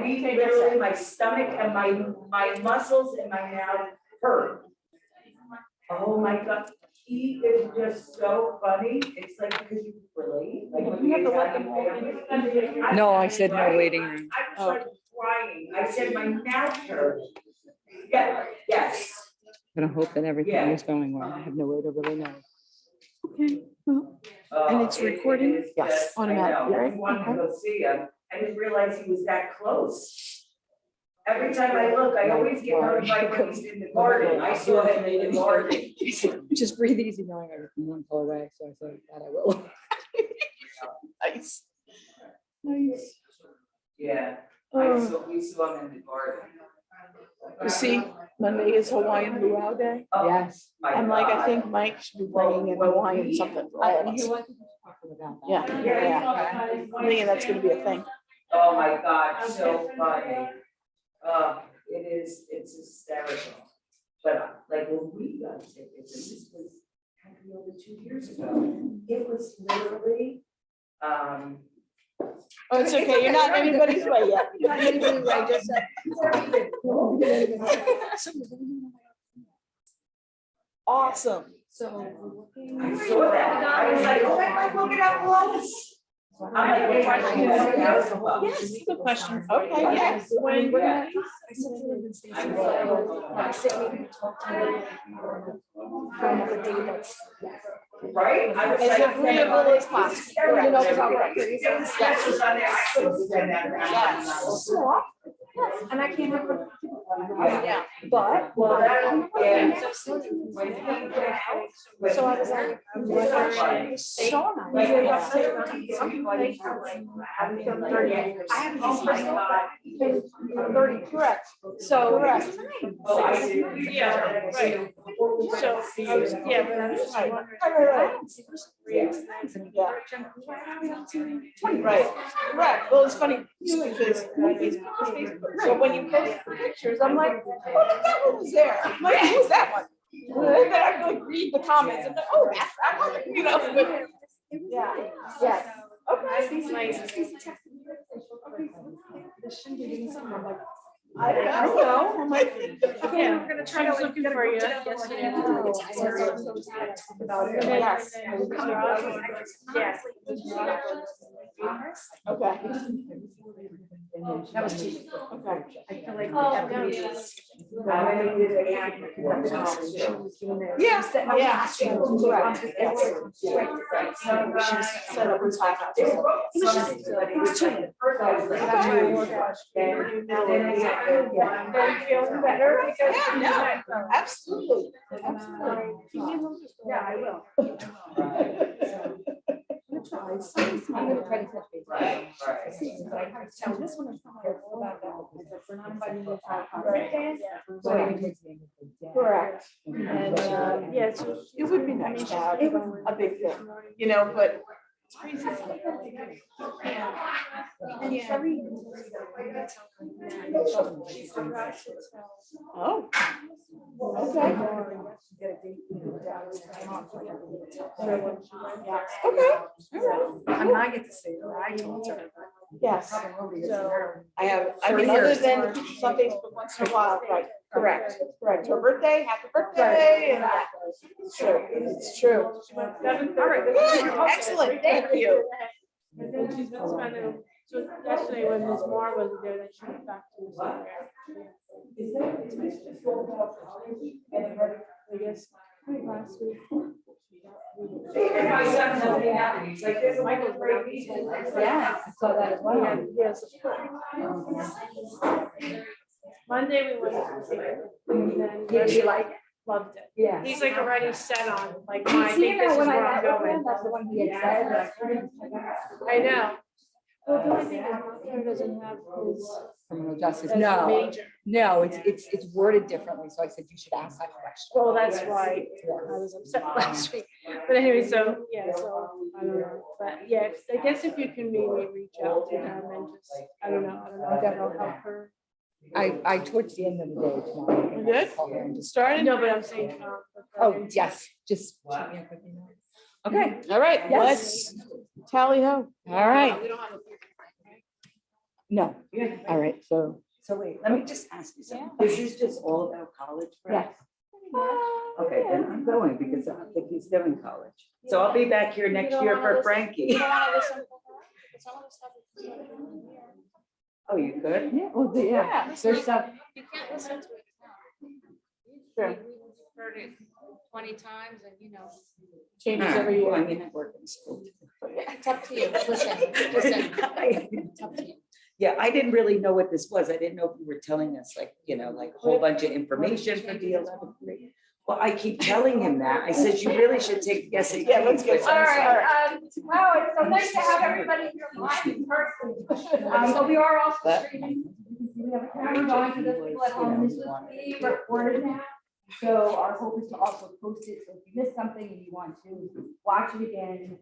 We literally, my stomach and my muscles in my mouth hurt. Oh my God, he is just so funny. It's like, because you relate. Like, You have to let them all in. No, I said no waiting room. I was like crying. I said my mouth hurt. Yeah, yes. But I hope that everything Yeah. is going well. I have no way to really know. Okay, well, and it's recording? It is Yes. just- I Automatically, know. right? I wanted to go see him. I didn't realize he was that close. Every time I look, I always get notified when he's in the garden. I saw him in the garden. Just breathe easy knowing everything won't go away. So I said that I will. Nice. Nice. Yeah, we saw him in the garden. You see, Monday is Hawaiian Luau Day. Oh, Yes. my And like, I God. think Mike should be bringing in Hawaiian something for all of us. Yeah, yeah. I'm thinking that's gonna be a thing. Oh, my God, so funny. It's hysterical. But like when we got tickets, and this was had to be over 2 years ago, it was literally, Oh, it's okay, you're not anybody's way yet. You're not anybody's way, just awesome. So. I saw that. I was like, oh my God, look at how close. I'm like, what question is it? Yes, good question. Okay, yes. When, Right? I was as like, agreeable as possible. You know, Yes. And I can't remember. Yeah. But. Well, that, yeah. So I was like, so nice. I haven't used my 30, correct. So. Correct. Oh, I see. Yeah, right. So, I was, yeah, but I was just wondering. Right, correct. Well, it's funny because so when you post the pictures, I'm like, oh, that one was there. I'm like, who's that one? And then I like read the comments and like, oh, that's that one, you know, but yeah, yes. Okay, nice. I don't know. I'm like, okay, we're gonna try to looking for you yesterday. Yes. Yes. Okay. That was cheap. Okay. I feel like. How many did they have? Yeah, yeah. Correct. Set up with time. It was cheap. Are you feeling better? Because yeah, no, absolutely. Yeah, I will. I'm gonna try to touch base. Right, right. This one is careful about that. We're not fighting with our. Correct. And yeah, so it would be nice to have a big thing, you know, but it's crazy. Oh. Okay. Okay. I mean, I get to say, I told her. Yes. So I mean, other than some Facebook once in a while, right, correct. Her birthday, happy birthday, and it's true, it's true. All right, good, excellent, thank you. And then she's been spending, so yesterday when Ms. Moore was there, then she went back to the somewhere. I guess last week. My son told me that, and he's like, this Michael's great. yeah, I saw that as well. Yes. Monday we went to see it. And then Did you like it? loved it. Yeah. He's like already set on, like, I He's think here this is when I where I'm met with going. him, that's the one he had said. I know. Well, the only thing is, Northern doesn't have his Criminal justice. as a No, major. no, it's worded differently. So I said you should ask that question. Well, that's why I was upset last week. But anyway, so, yeah, so, I don't know, but yeah, I guess if you can maybe reach out to them and just, I don't know, that'll help her. I towards the end of the day tomorrow. You good? Call her and just- Started? No, but I'm saying. Oh, yes, just. shoot me a quick email. Okay, All right, Yes. let's tally ho. all right. We don't have a. No, Yeah. all right, so. So wait, let me just ask you something. This is just all about college prep? Okay, then I'm going because I don't think he's doing college. So I'll be back here next year for Frankie. You don't wanna listen to her? Some of the stuff is here. Oh, you could? Yeah, well, yeah, there's stuff. You can't listen to it now. Sure. We've heard it 20 times and you know. Changes every Well, I year. mean, I work in school. It's up to you. Listen. It's up to you. Yeah, I didn't really know what this was. I didn't know if you were telling us like, you know, like a whole bunch of information for the 11th grade. Well, I keep telling him that. I said, you really should take the SAT. Yeah, let's get But All he's like, right, wow, it's so nice to have everybody here live in person. So we are also But- streaming. We have a camera going for those people at home. This was being recorded now. So our hope is to also post it. So if you missed something and you want to watch it again,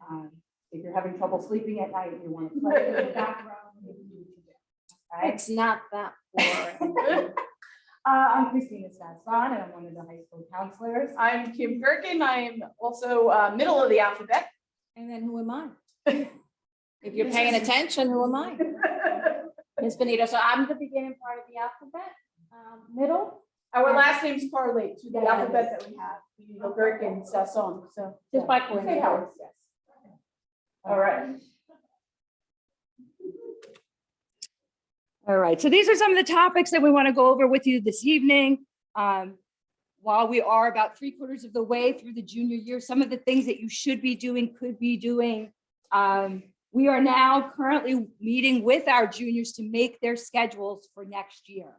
if you're having trouble sleeping at night, you want to play it in the background. you can do it. Okay? It's not that boring. I'm Christina Sasson, and I'm one of the high school counselors. I'm Kim Gerken. I'm also middle of the alphabet. And then who am I? If you're paying attention, who am I? Ms. Benito. So I'm the beginning part of the alphabet. Middle. Our last names correlate to the Yeah. alphabet that we have. Benito, Gerken, Sasson. So just by Say coincidence. Howard, yes. All right. All right, so these are some of the topics that we want to go over with you this evening. While we are about 3/4 of the way through the junior year, some of the things that you should be doing, could be doing. We are now currently meeting with our juniors to make their schedules for next year.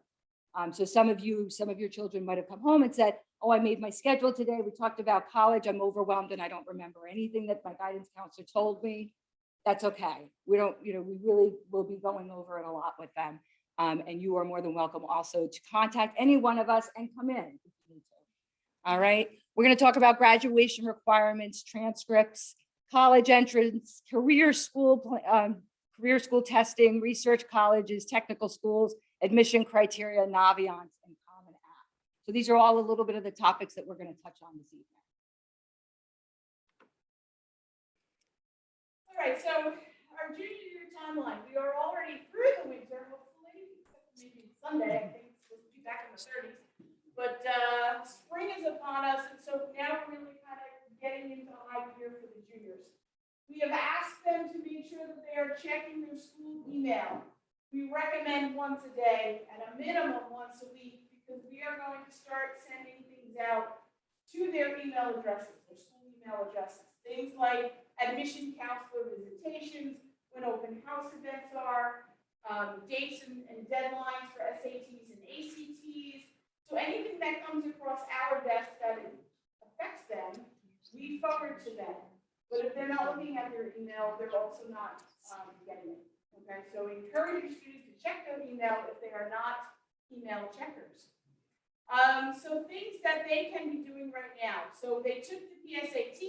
So some of your children might have come home and said, oh, I made my schedule today. We talked about college. I'm overwhelmed and I don't remember anything that my guidance counselor told me. That's okay. We don't, we really will be going over it a lot with them. And you are more than welcome also to contact any one of us and come in if you need to. All right. We're going to talk about graduation requirements, transcripts, college entrance, career school testing, research colleges, technical schools, admission criteria, Naviance, and Common App. So these are all a little bit of the topics that we're going to touch on this evening. All right, so our junior year timeline, we are already through the winter, hopefully, maybe Sunday, I think it's supposed to be back in the 30s. But spring is upon us, and so now we're really kind of getting into high gear for the juniors. We have asked them to make sure that they are checking their school email. We recommend once a day, at a minimum once a week, because we are going to start sending things out to their email addresses, their school email addresses. Things like admission counselor visitations, when open house events are, dates and deadlines for SATs and ACTs. So anything that comes across our desk that affects them, we forward to them. But if they're not looking at their email, they're also not getting it. Okay, so encourage your students to check their email if they are not email checkers. So things that they can be doing right now. So they took the PSAT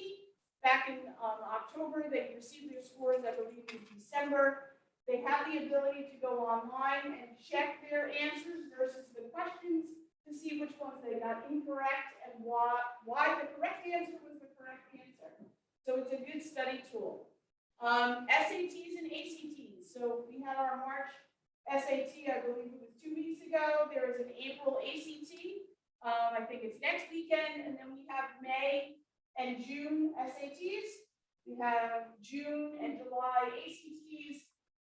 back in October. They received their scores, I believe, in December. They have the ability to go online and check their answers versus the questions to see which ones they got incorrect and why the correct answer was the correct answer. So it's a good study tool. SATs and ACTs. So we had our March SAT, I believe it was 2 weeks ago. There is an April ACT. I think it's next weekend. And then we have May and June SATs. We have June and July ACTs.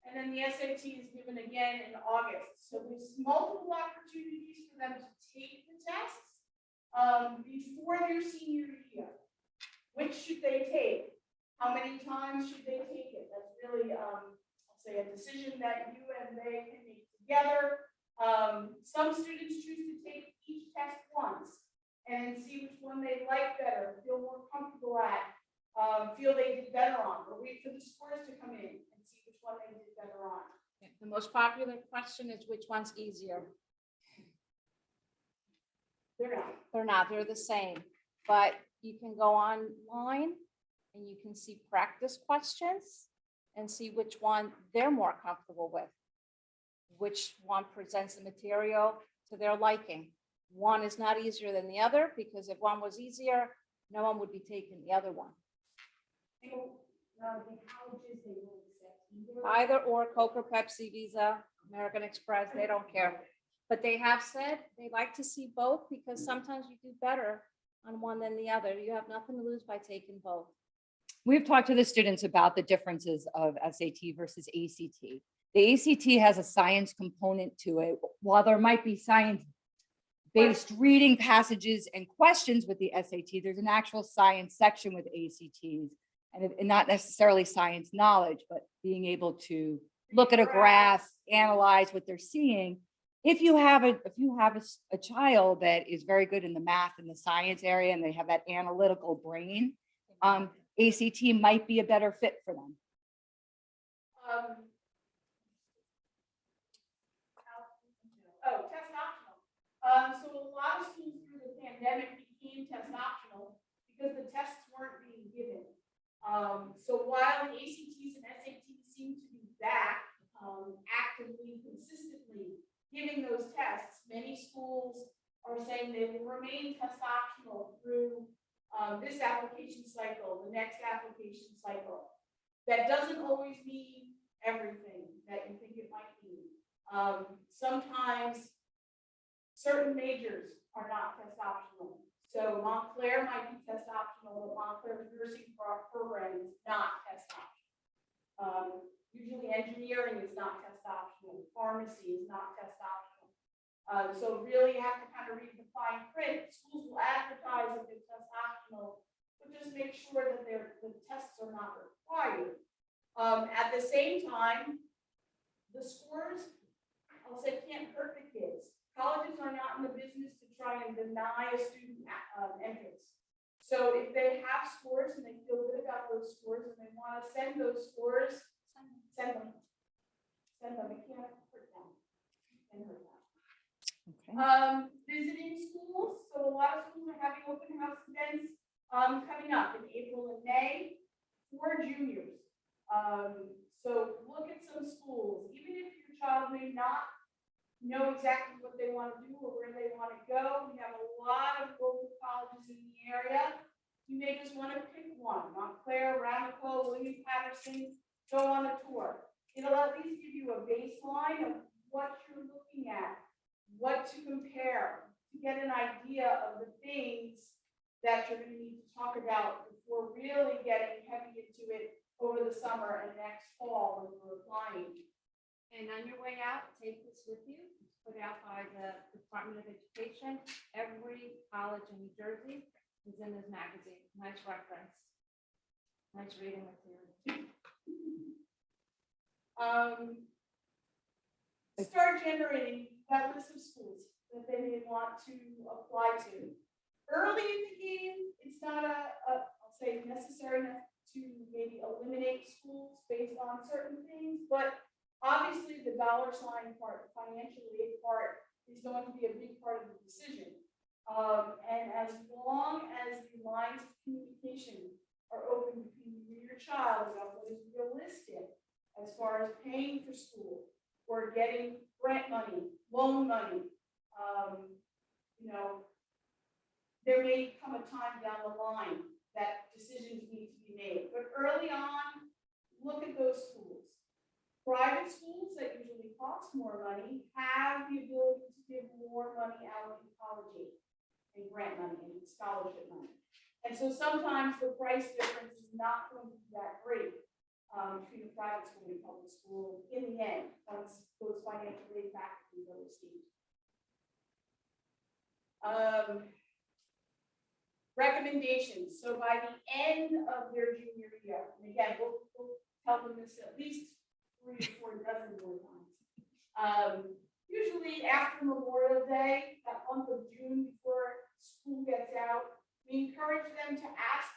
And then the SAT is given again in August. So there's multiple opportunities for them to take the tests before their senior year. Which should they take? How many times should they take it? That's really, I'll say, a decision that you and they can make together. Some students choose to take each test once and see which one they like better, feel more comfortable at, feel they did better on, or wait for the scores to come in and see which one they did better on. The most popular question is which one's easier? They're not. They're not, they're the same, but you can go online and you can see practice questions and see which one they're more comfortable with. Which one presents the material to their liking. One is not easier than the other because if one was easier, no one would be taking the other one. So, the colleges, they will accept either. Either or, Coker, Pepsi, Visa, American Express, they don't care. But they have said they like to see both because sometimes you do better on one than the other. You have nothing to lose by taking both. We've talked to the students about the differences of SAT versus ACT. The ACT has a science component to it. While there might be science-based reading passages and questions with the SAT, there's an actual science section with ACTs, and not necessarily science knowledge, but being able to look at a graph, analyze what they're seeing. If you have a child that is very good in the math and the science area, and they have that analytical brain, ACT might be a better fit for them. Test optional. So a lot of schools through the pandemic became test optional because the tests weren't being given. So while the ACTs and SATs seem to be back actively, consistently giving those tests, many schools are saying they will remain test optional through this application cycle, the next application cycle. That doesn't always mean everything that you think it might mean. Sometimes certain majors are not test optional. So Montclair might be test optional, but Montclair's nursing program is not test optional. Usually engineering is not test optional. Pharmacy is not test optional. So really you have to kind of read the fine print. Schools will advertise that they're test optional, but just make sure that the tests are not required. At the same time, the scores, I'll say, can't hurt the kids. Colleges are not in the business to try and deny a student entrance. So if they have scores and they feel good about those scores and they want to send those scores, send them. Send them. It can't hurt them. And hurt them. Okay. Visiting schools. So a lot of schools are having open house events coming up in April and May for juniors. So look at some schools. Even if your child may not know exactly what they want to do or where they want to go, we have a lot of local colleges in the area. You may just want to pick one. Montclair, Ramapo, William Patterson, go on a tour. It'll at least give you a baseline of what you're looking at, what to compare, to get an idea of the things that you're going to need to talk about before really getting heavy into it over the summer and next fall when we're applying. And on your way out, take this with you. It's put out by the Department of Education. Every college in New Jersey is in this magazine. Nice reference. Nice reading material. Start generating that list of schools that they may want to apply to. Early in the game, it's not I'll say necessary to maybe eliminate schools based on certain things, but obviously the dollar sign part, the financial aid part is going to be a big part of the decision. And as long as the lines of communication are open between you and your child about what is realistic as far as paying for school or getting grant money, loan money, there may come a time down the line that decisions need to be made. But early on, look at those schools. Private schools that usually cost more money have the ability to give more money out in college aid and grant money and scholarship money. And so sometimes the price difference is not going to be that great between a private school and a public school in the end, once those financial aid factors are received. Recommendations. So by the end of their junior year, and again, we'll tell them this at least 3 or 4 dozen more times. Usually after Memorial Day, that month of June before school gets out, we encourage them to ask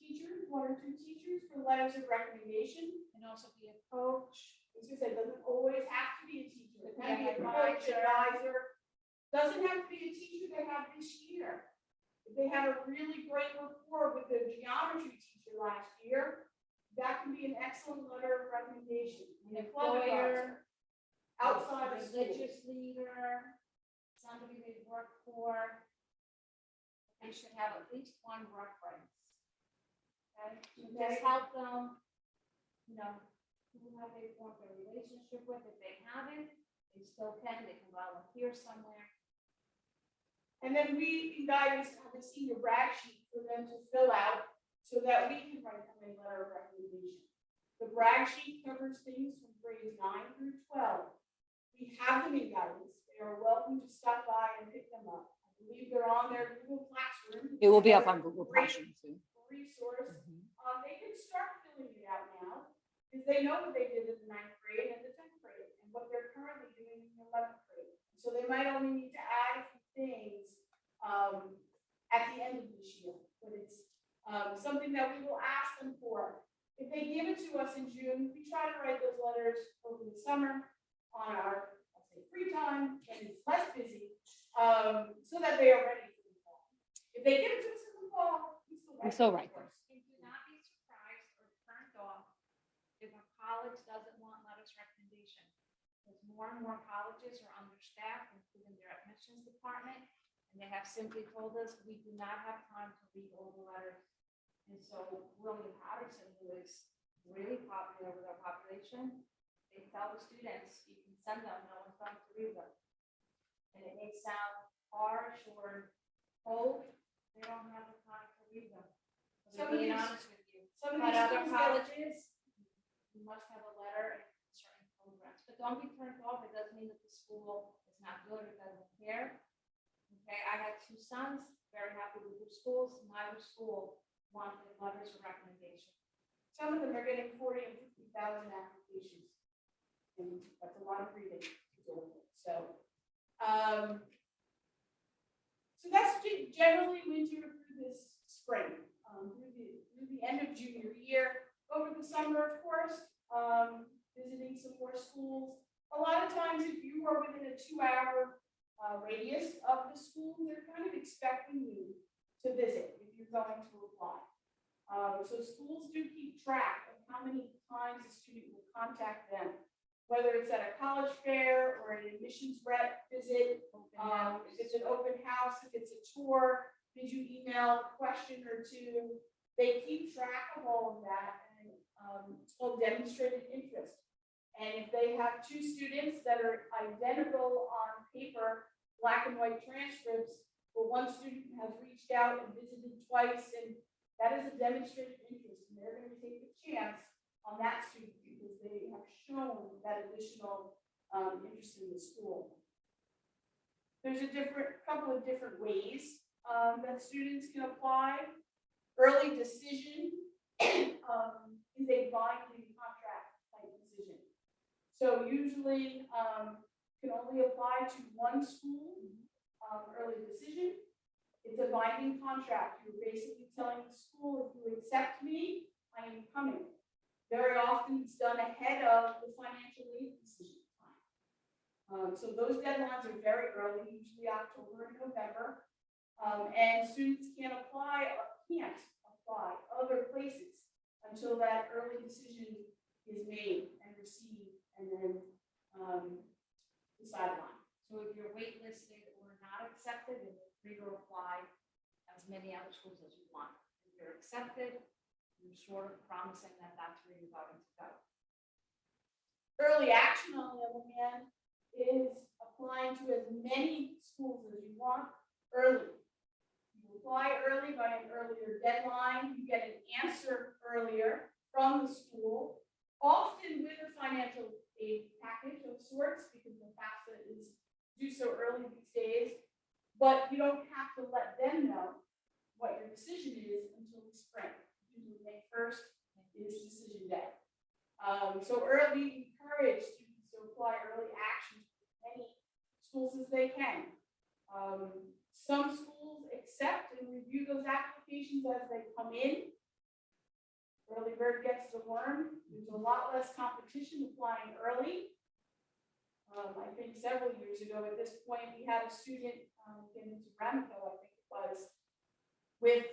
teachers, 1 or 2 teachers, for letters of recommendation. And also be a coach. I was going to say, it doesn't always have to be a teacher. It can be a coach, advisor. Doesn't have to be a teacher they have this year. If they had a really great rapport with their geometry teacher last year, that can be an excellent letter of recommendation. An employer, outside of school. religious leader, somebody they work for. They should have at least 1 reference. Okay, to just help them, who have they formed a relationship with. If they haven't, They still can, they can volunteer somewhere. And then we, in guidance, have a senior brag sheet for them to fill out so that we can write them a letter of recommendation. The brag sheet covers things from grades 9 through 12. We have them in guidance. They are welcome to stop by and pick them up. I believe they're on their Google Classroom. It will be up on Google Great Classroom soon. resource. They can start filling it out now because they know what they did in the 9th grade and the 10th grade and what they're currently doing in the 11th grade. So they might only need to add a few things at the end of this year, but it's something that we will ask them for. If they give it to us in June, we try to write those letters over the summer on our, I'll say, free time, and it's less busy, so that they are ready for the fall. If they give it to us in the fall, We still write them. And do not be surprised or turned off if a college doesn't want letters recommendation. Because more and more colleges are understaffed, including their admissions department. And they have simply told us, we do not have time to read all the letters. And so William Patterson, who is really popular with our population, they tell the students, you can send them, no one's going to read them. And it may sound harsh or cold, they don't have the time to read them. So Some of being these- honest with you. some of But these other schools colleges, you must have a letter and certain programs, but don't be turned off. It doesn't mean that the school is not good or doesn't care. Okay, I had 2 sons, very happy with their schools. Neither school wanted letters of recommendation. some of them are getting 40 and 50,000 applications. And that's a lot of reading. So, so that's generally winter through this spring, through the end of junior year. Over the summer, of course, visiting some more schools. A lot of times, if you are within a 2-hour radius of the school, they're kind of expecting you to visit if you're going to apply. So schools do keep track of how many times a student will contact them, whether it's at a college fair or an admissions rep visit, if it's an open house, if it's a tour, did you email a question or two? They keep track of all of that, and it's called demonstrated interest. And if they have 2 students that are identical on paper, black and white transcripts, but one student has reached out and visited twice, and that is a demonstrated interest, and they're going to take a chance on that student because they have shown that additional interest in the school. There's a couple of different ways that students can apply. Early decision is a binding contract type decision. So usually can only apply to one school, early decision. It's a binding contract. You're basically telling the school, if you accept me, I am coming. Very often it's done ahead of the financial aid decision time. So those deadlines are very early, usually October and November. And students can't apply other places until that early decision is made and received and then decided on. So if you're waitlisted or not accepted, then you're free to apply as many other schools as you want. If you're accepted, you're sort of promising that that's where you're going to go. Early action, on the other hand, is applying to as many schools as you want early. You apply early by an earlier deadline, you get an answer earlier from the school, often with a financial aid package of sorts, because the FAFSA is due so early these days. But you don't have to let them know what your decision is until the spring. Usually May 1st is decision day. So early, encourage students to apply early actions to as many schools as they can. Some schools accept and review those applications as they come in. Early bird gets the worm. There's a lot less competition applying early. I think several years ago at this point, we had a student get into Remco, I think it was, with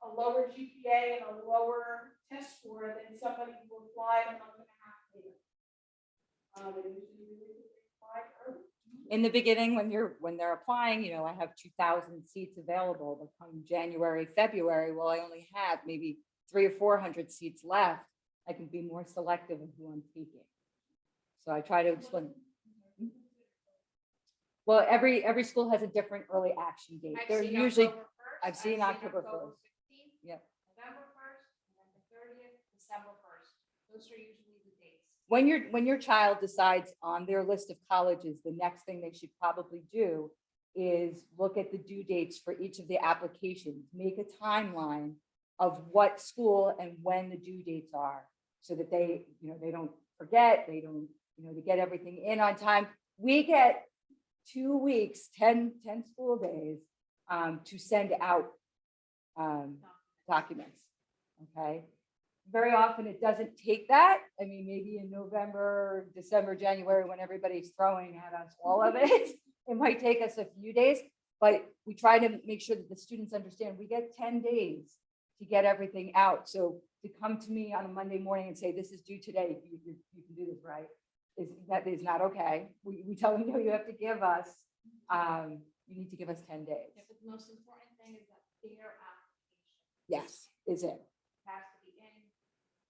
a lower GPA and a lower test score than somebody who applied a month and a half later. It was really applied early. In the beginning, when they're applying, you know, I have 2,000 seats available, but come January, February, well, I only have maybe 300 or 400 seats left. I can be more selective in who I'm taking. So I try to explain. Well, every school has a different early action date. I've They're seen usually, October 1st, I've seen October 1st. 16th, Yep. November 1st, November 30th, December 1st. Those are usually the dates. When your child decides on their list of colleges, the next thing they should probably do is look at the due dates for each of the applications, make a timeline of what school and when the due dates are, so that they, they don't forget, they don't, they get everything in on time. We get 2 weeks, 10 school days to send out documents, okay? Very often it doesn't take that. I mean, maybe in November, December, January, when everybody's throwing at us all of it, it might take us a few days, but we try to make sure that the students understand we get 10 days to get everything out. So to come to me on a Monday morning and say, this is due today, you can do this, right? That is not okay. We tell them, no, you have to give us, you need to give us 10 days. Yeah, but the most important thing is that their application Yes, is it? has to be in,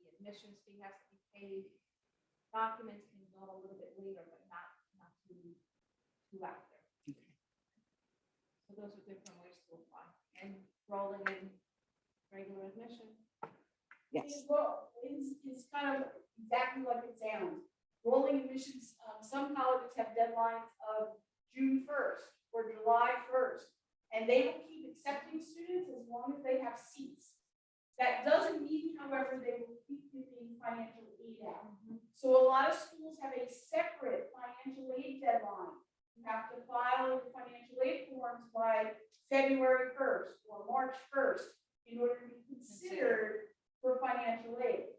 the admissions fee has to be paid. Documents can go a little bit later, but not too after. Okay. So those are different ways to apply and rolling in regular admission. Yes. Well, it's kind of exactly like it sounds. Rolling admissions, some colleges have deadlines of June 1st or July 1st, and they will keep accepting students as long as they have seats. That doesn't mean, however, they will keep giving financial aid out. So a lot of schools have a separate financial aid deadline. You have to file your financial aid forms by February 1st or March 1st in order to be considered for financial aid.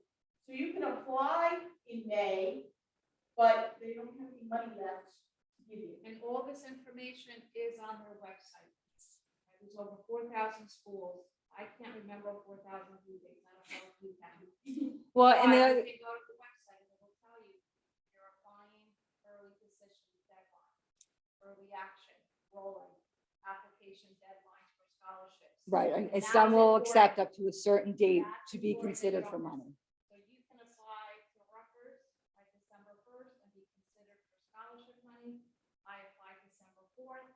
So you can apply in May, but they don't have any money left to give you. And all this information is on their website. There's over 4,000 schools. I can't remember 4,000 due dates. I don't know if you can. Well, and But the you can go to the website and it will tell you you're applying early decision deadline, early action, rolling, application deadlines for scholarships. right, and That's some will important. accept up to a certain date That's to be important. considered for money. So you can apply to Rutgers by December 1st and be considered for scholarship money. I applied December 4th.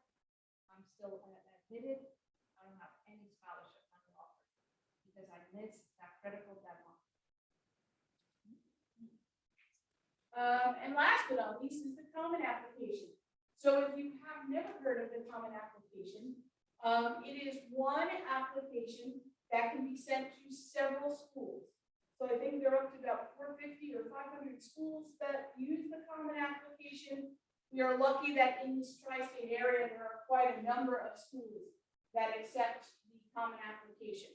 I'm still admitted. I don't have any scholarship money offered because I missed that critical deadline. And last but not least is the common application. So if you have never heard of the common application, it is one application that can be sent to several schools. So I think they're up to about 450 or 500 schools that use the common application. We are lucky that in this tri-state area, there are quite a number of schools that accept the common application.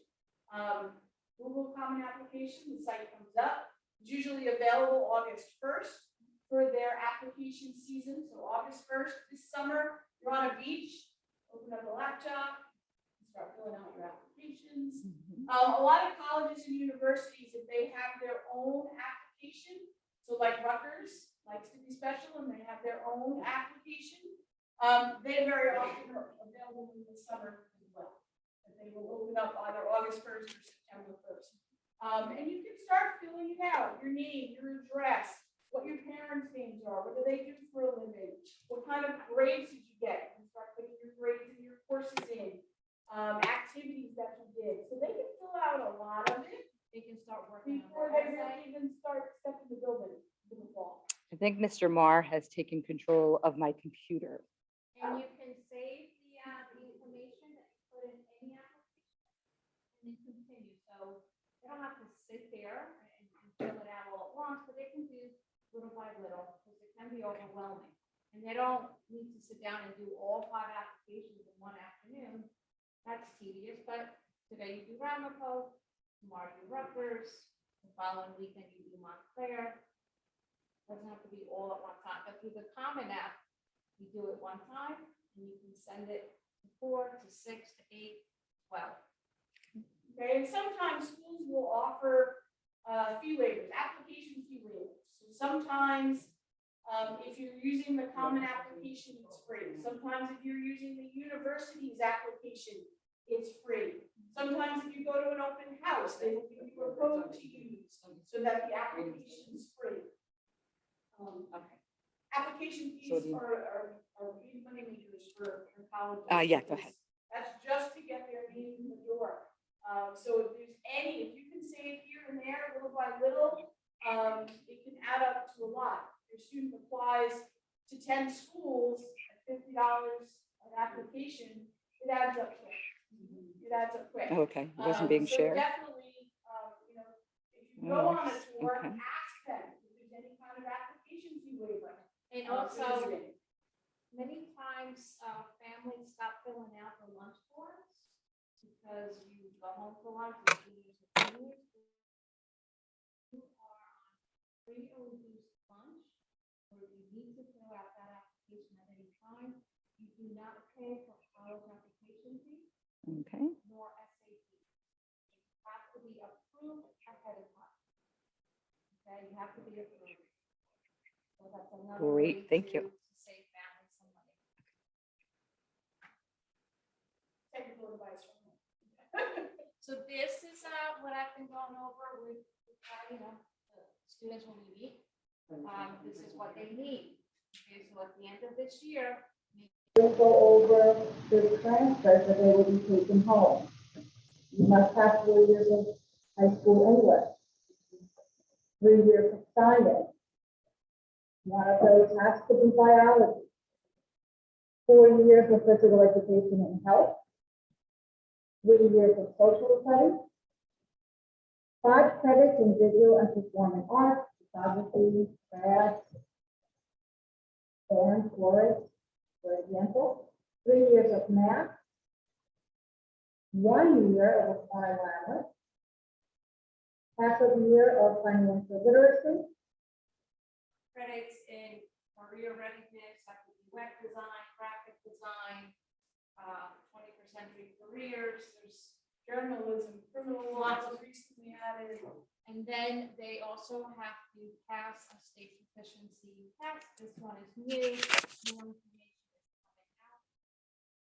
Google Common Application, the site comes up. It's usually available August 1st for their application season. So August 1st, this summer, you're on a beach, open up a laptop, start filling out your applications. A lot of colleges and universities, if they have their own application, so like Rutgers likes to be special and they have their own application, they very often are available in the summer as well. And they will open up either August 1st or September 1st. And you can start filling it out, your name, your address, what your parents' names are, what do they do for a living, what kind of grades did you get, you start putting your grades and your courses in, activities that you did. So they can fill out a lot of it They can start working on before their they website. really even start stepping the building in the fall. I think Mr. Marr has taken control of my computer. And you can save the information that you put in any application and then continue. So they don't have to sit there and fill it out all at once, but they can do little by little because it can be overwhelming. And they don't need to sit down and do all 5 applications in one afternoon. That's tedious, but today you do Ramapo, tomorrow you do Rutgers, the following weekend you do Montclair. Doesn't have to be all at one time, but through the Common App, you do it one time and you can send it to 4 to 6 to 8, 12. Okay, and sometimes schools will offer fee waivers, application fee waivers. So sometimes if you're using the common application, it's free. Sometimes if you're using the university's application, it's free. Sometimes if you go to an open house, they will give you a code to use so that the application is free. Okay. Application fees are paid money. colleges. Yeah, go ahead. That's just to get their name in the door. So if there's any, if you can save here and there, little by little, it can add up to a lot. Your student applies to 10 schools at $50 an application, it adds up quick. It adds up quick. Okay, it wasn't being So shared. definitely, you know, if you go on a Yes, tour, okay. ask them if there's any kind of application fee waiver. And for also, visiting. many times, families stop filling out the lunch forms because you go home for lunch with juniors and seniors. You are on free or reduced lunch, or if you need to fill out that application at any time, you do not pay for college application fee Okay, nor SAT. You have to be approved ahead of time. Okay, you have to be approved. So that's another Great, way thank you. to save families some money. Technical advice from me. So this is what I've been going over with you know, the students when we meet. This is what they need. Okay, so at the end of this year, We'll go over the transfers that they will be taking home. You must have 4 years of high school English, 3 years of science. One of those has to be biology. 4 years of physical education and health. 3 years of social studies. 5 credits in visual and performing arts, photography, crafts, band, chorus, for example. 3 years of math. 1 year of a foreign language. Half a year of financial literacy. credits in career readiness, that could be web design, graphic design, 21st century careers, there's Journalism, criminal law was recently added. and then they also have to pass a state proficiency test. This one is new. More information is coming out.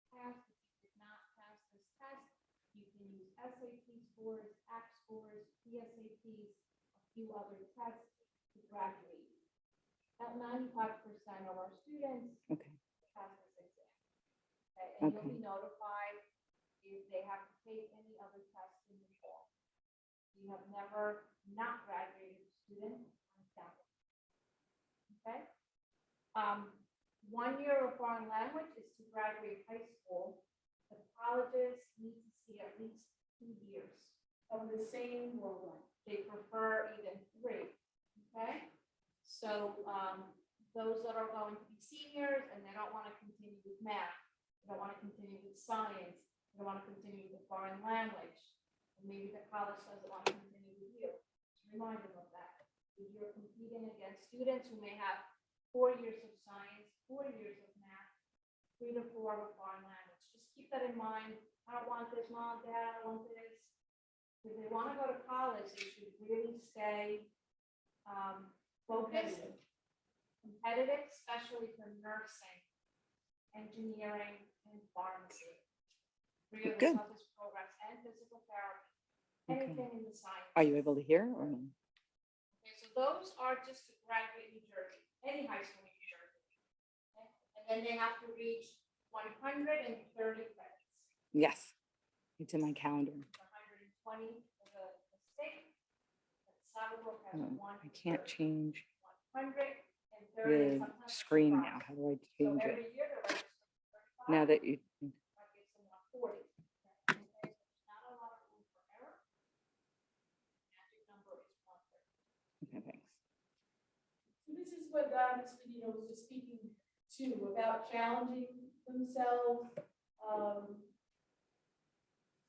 Pass. If you did not pass this test, you can use SAT scores, ACT scores, PSATs, a few other tests to graduate. About 95% of our students okay, pass this exam. Okay, and you'll Okay. be notified if they have to take any other tests in the fall. You have never not graduated student on campus. Okay? 1 year of foreign language is to graduate high school. The colleges need to see at least 2 years Of the same program. they prefer even 3, okay? So, those that are going to be seniors and they don't want to continue with math, they don't want to continue with science, they don't want to continue with foreign language, and maybe the college doesn't want to continue with you. Just remind them of that. If you're competing against students who may have 4 years of science, 4 years of math, 3 to 4 of foreign language, just keep that in mind. I don't want this, mom, dad, I don't want this. If they want to go to college, they should really stay focused, competitive, especially for nursing, engineering, and pharmacy. 3 of the Good. toughest programs, and physical therapy, Okay. anything in the science. Are you able to hear or no? Okay, so those are just to graduate New Jersey, any high school in New Jersey. Okay? And then they have to reach 130 credits. Yes, it's in my calendar. 120 for the state. But Saddlebrook has Oh, one. I can't change 130. the sometimes screen 25. now. How do I So change it? every year they're registering 35. Now that you, That gives them 140. Okay, so there's not a lot of room for error. Magic number is 130. okay, thanks. So this is what Ms. Medina was just speaking to, about challenging themselves.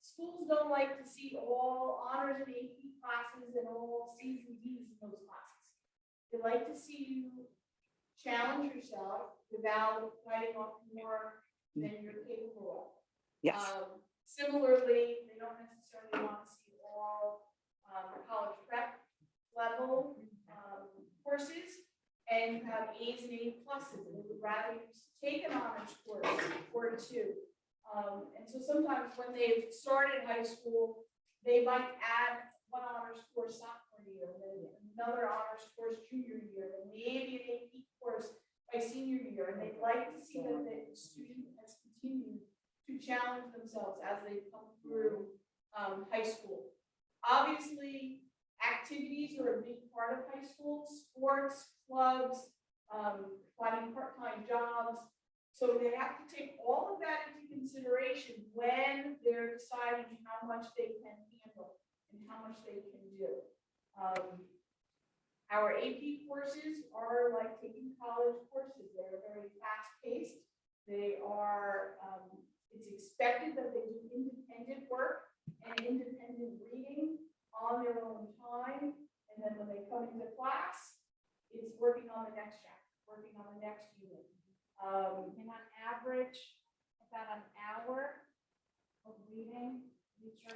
Schools don't like to see all honors and AP classes and all C's and D's in those classes. They like to see you challenge yourself without biting off more than you're capable of. Yes, Similarly, they don't necessarily want to see all college prep level courses, and you have A's and A pluses, and they would rather you take an honors course or 2. And so sometimes when they've started high school, they might add 1 honors course sophomore year, and then another honors course junior year, and maybe an AP course by senior year, and they'd like to see that the student has continued challenge themselves as they come through high school. Obviously, activities are a big part of high school, sports, clubs, finding part-time jobs. So they have to take all of that into consideration when they're deciding how much they can handle and how much they can do. Our AP courses are like taking college courses. They're very fast-paced. They are, it's expected that they do independent work and independent reading on their own time. And then when they come into class, it's working on the next chapter, working on the next unit. And on average, about an hour of reading.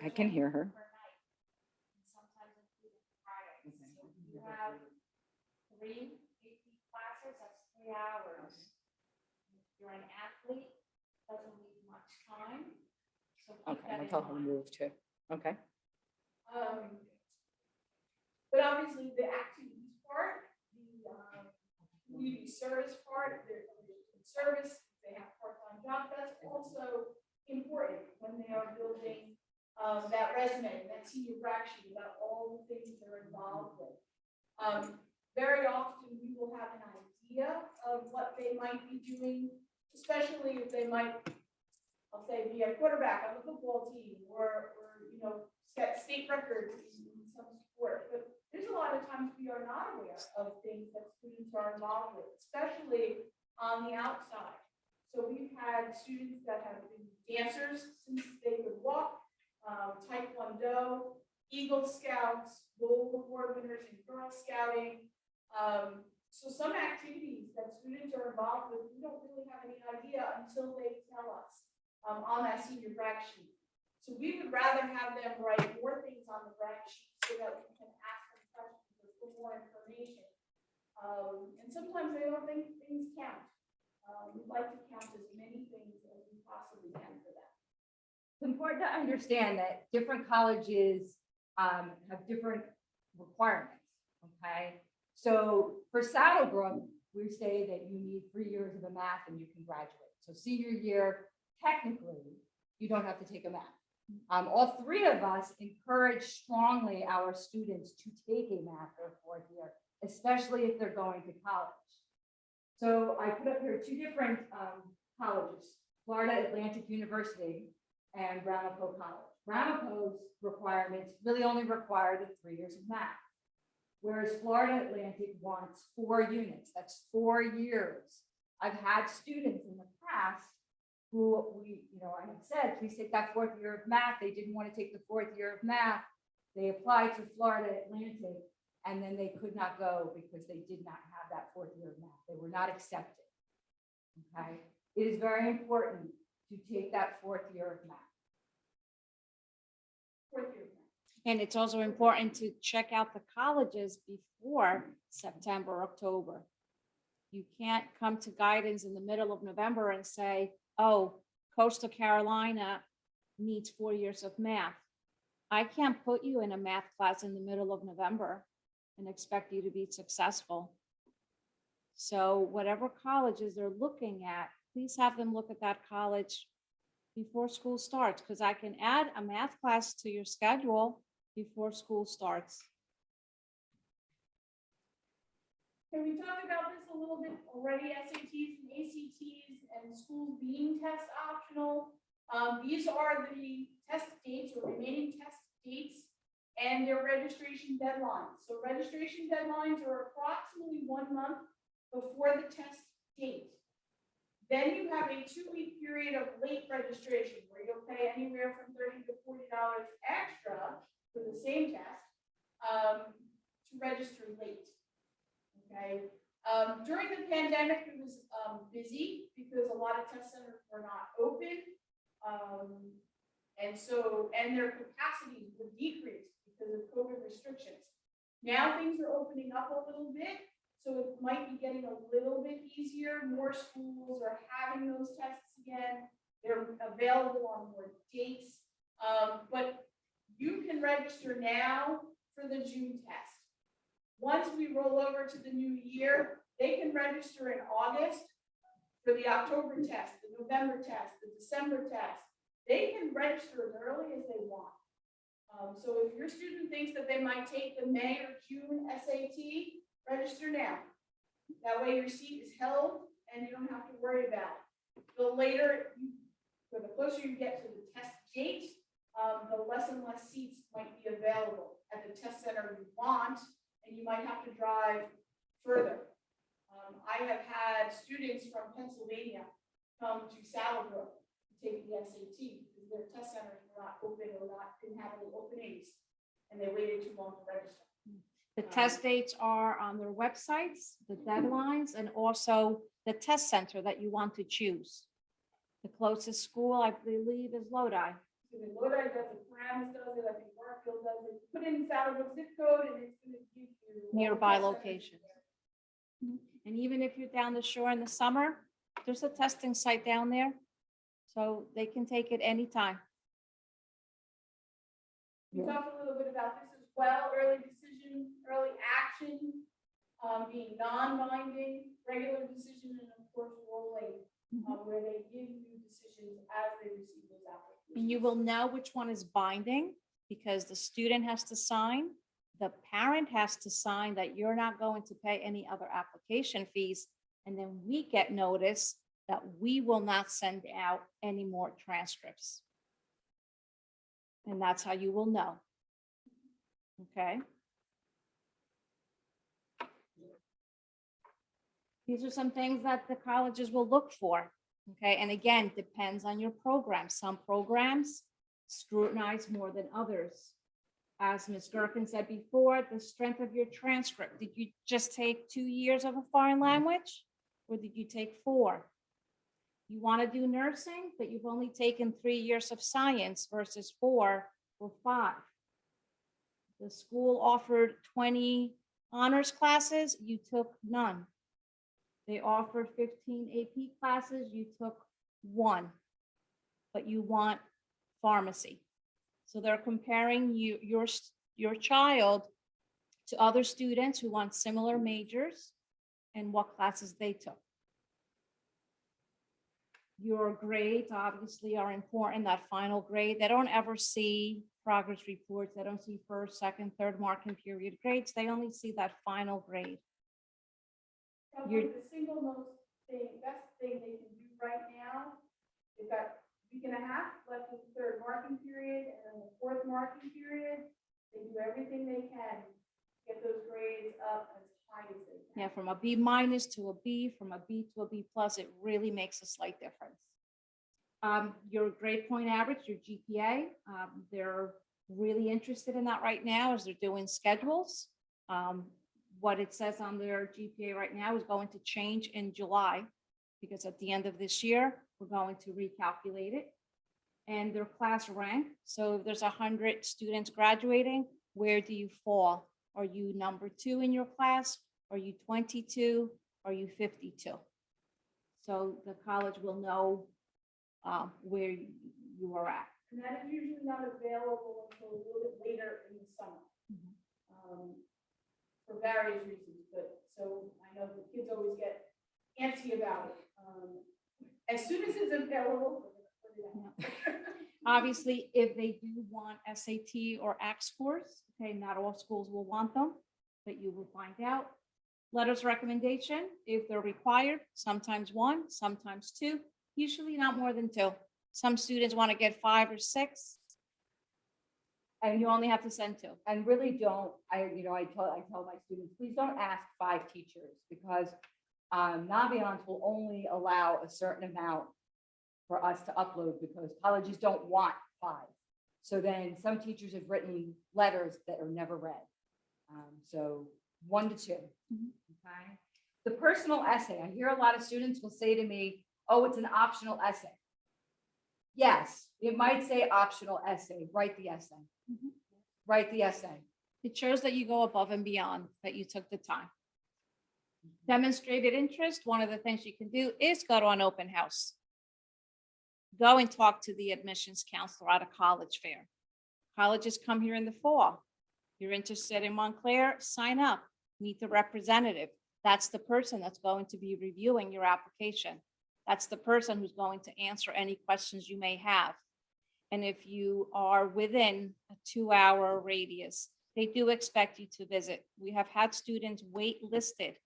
I can hear her. Per night, and sometimes including Fridays. So if you have 3 AP classes, that's 3 hours. If you're an athlete, doesn't leave much time. So keep Okay, that I'll in tell her to mind. move too. Okay. But obviously the activities part, the community service part, their service, they have part-time job, that's also important when they are building that resume, that senior brag sheet about all the things they're involved with. Very often we will have an idea of what they might be doing, especially if they might, I'll say, be a quarterback on the football team or you know, set state records in some sport. But there's a lot of times we are not aware of things that students are involved with, especially on the outside. So we've had students that have been dancers since they could walk, Taekwondo, Eagle Scouts, Gold Award winners in Girl Scouting. So some activities that students are involved with, we don't really have any idea until they tell us on that senior brag sheet. So we would rather have them write more things on the brag sheet so that we can ask them questions for more information. And sometimes they don't think things count. We'd like to count as many things as we possibly can for them. It's important to understand that different colleges have different requirements, okay? So for Saddlebrook, we say that you need 3 years of a math and you can graduate. So senior year, technically, you don't have to take a math. All 3 of us encourage strongly our students to take a math their 4th year, especially if they're going to college. So I put up here 2 different colleges, Florida Atlantic University and Ramapo College. Ramapo's requirements really only require the 3 years of math, whereas Florida Atlantic wants 4 units. That's 4 years. I've had students in the past who I had said, please take that 4th year of math. They didn't want to take the 4th year of math. They applied to Florida Atlantic and then they could not go because they did not have that 4th year of math. They were not accepted. Okay. It is very important to take that 4th year of math. 4th year of math. And it's also important to check out the colleges before September, October. You can't come to guidance in the middle of November and say, oh, Coastal Carolina needs 4 years of math. I can't put you in a math class in the middle of November and expect you to be successful. So whatever colleges they're looking at, please have them look at that college before school starts, because I can add a math class to your schedule before school starts. Okay, we talked about this a little bit already, SATs and ACTs and schools being test optional. These are the test dates or remaining test dates and their registration deadlines. So registration deadlines are approximately 1 month before the test date. Then you have a 2-week period of late registration where you'll pay anywhere from $30 to $40 extra for the same test to register late. Okay. During the pandemic, it was busy because a lot of test centers were not open. And their capacities were decreased because of COVID restrictions. Now things are opening up a little bit, so it might be getting a little bit easier. More schools are having those tests again. They're available on more dates. But you can register now for the June test. Once we roll over to the new year, they can register in August for the October test, the November test, the December test, they can register as early as they want. So if your student thinks that they might take the May or June SAT, register now. That way your seat is held and you don't have to worry about it. The later, or the closer you get to the test date, the less and less seats might be available at the test center you want, and you might have to drive further. I have had students from Pennsylvania come to Brook to take the SAT because their test centers were not open or didn't have any openings, and they waited too long to register. The test dates are on their websites, the deadlines, and also the test center that you want to choose. The closest school, I believe, is Lodi. So the Lodi does it, Paramus does it, I think Warfield does it. Put in Brook zip code and it's going to give you all the Nearby test centers locations. there. And even if you're down the shore in the summer, there's a testing site down there. So they can take it anytime. We talked a little bit about this as well, early decision, early action, being non-binding, regular decision, and of course, rolling, where they give you decisions as they receive those applications. And you will know which one is binding because the student has to sign, the parent has to sign that you're not going to pay any other application fees. And then we get notice that we will not send out any more transcripts. And that's how you will know. Okay. These are some things that the colleges will look for. Okay, and again, depends on your program. Some programs scrutinize more than others. As Ms. Gherkin said before, the strength of your transcript. Did you just take 2 years of a foreign language? Or did you take 4? You want to do nursing, but you've only taken 3 years of science versus 4 or 5. The school offered 20 honors classes, you took none. They offered 15 AP classes, you took 1, but you want pharmacy. So they're comparing your child to other students who want similar majors and what classes they took. Your grades obviously are important, that final grade. They don't ever see progress reports. They don't see first, second, third marking period grades. They only see that final grade. Probably the single best thing they can do right now, they've got a week and a half left of the third marking period, and then the fourth marking period, they do everything they can to get those grades up as high as they can. Yeah, from a B- to a B, from a B to a B+, it really makes a slight difference. Your grade point average, your GPA, they're really interested in that right now as they're doing schedules. What it says on their GPA right now is going to change in July, because at the end of this year, we're going to recalculate it. And their class rank, so if there's 100 students graduating, where do you fall? Are you number 2 in your class? Are you 22? Are you 52? So the college will know where you are at. And that is usually not available until a little bit later in the summer. For various reasons, but so I know the kids always get antsy about it. As soon as it's available. Obviously, if they do want SAT or ACT scores, okay, not all schools will want them, but you will find out. Letters of recommendation, if they're required, sometimes 1, sometimes 2, usually not more than 2. Some students want to get 5 or 6. And you only have to send 2. And really don't, I tell my students, please don't ask 5 teachers, because Naviance will only allow a certain amount for us to upload, because colleges don't want 5. So then some teachers have written letters that are never read. So 1 to 2. Okay. The personal essay, I hear a lot of students will say to me, oh, it's an optional essay. Yes, it might say optional essay, write the essay. Write the essay. It shows that you go above and beyond, that you took the time. Demonstrated interest, one of the things you can do is go to an open house. Go and talk to the admissions counselor at a college fair. Colleges come here in the fall. You're interested in Montclair, sign up, meet the representative. That's the person that's going to be reviewing your application. That's the person who's going to answer any questions you may have. And if you are within a 2-hour radius, they do expect you to visit. We have had students wait listed.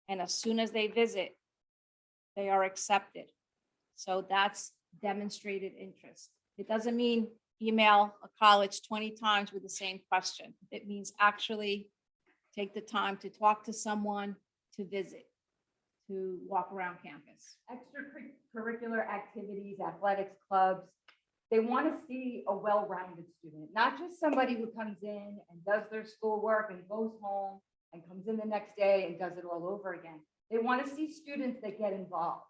And as soon as they visit, they are accepted. So that's demonstrated interest. It doesn't mean email a college 20 times with the same question. It means actually take the time to talk to someone, to visit, to walk around campus. Extracurricular activities, athletics clubs, they want to see a well-rounded student, not just somebody who comes in and does their schoolwork and goes home and comes in the next day and does it all over again. They want to see students that get involved.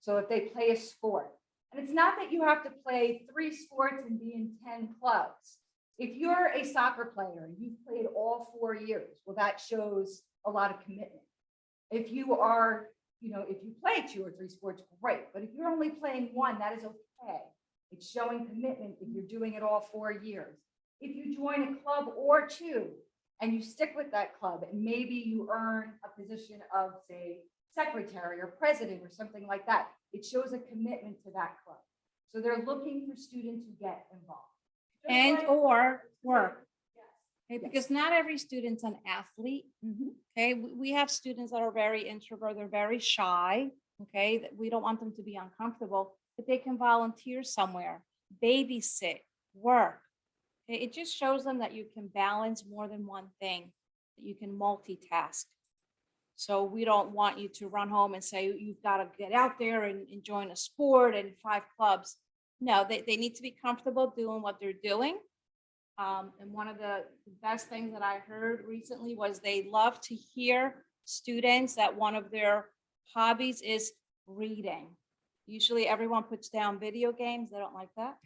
So if they play a sport, and it's not that you have to play 3 sports and be in 10 clubs. If you're a soccer player and you've played all 4 years, well, that shows a lot of commitment. If you are, if you play 2 or 3 sports, great. But if you're only playing 1, that is okay. It's showing commitment if you're doing it all 4 years. If you join a club or 2 and you stick with that club and maybe you earn a position of, say, secretary or president or something like that, it shows a commitment to that club. So they're looking for students who get involved. And or work. Okay, because not every student's an athlete. Okay, we have students that are very introverted, they're very shy. Okay, that we don't want them to be uncomfortable, but they can volunteer somewhere, babysit, work. Okay, it just shows them that you can balance more than one thing, that you can multitask. So we don't want you to run home and say, you've got to get out there and join a sport and 5 clubs. No, they need to be comfortable doing what they're doing. And one of the best things that I heard recently was they love to hear students that one of their hobbies is reading. Usually everyone puts down video games. They don't like that.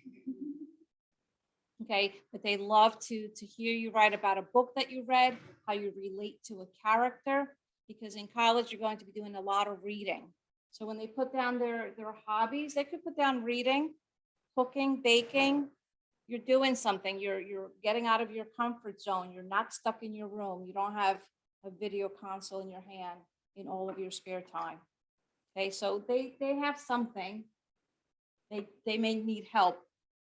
Okay, but they love to hear you write about a book that you read, how you relate to a character, because in college you're going to be doing a lot of reading. So when they put down their hobbies, they could put down reading, cooking, baking. You're doing something, you're getting out of your comfort zone. You're not stuck in your room. You don't have a video console in your hand in all of your spare time. Okay, so they have something. They may need help.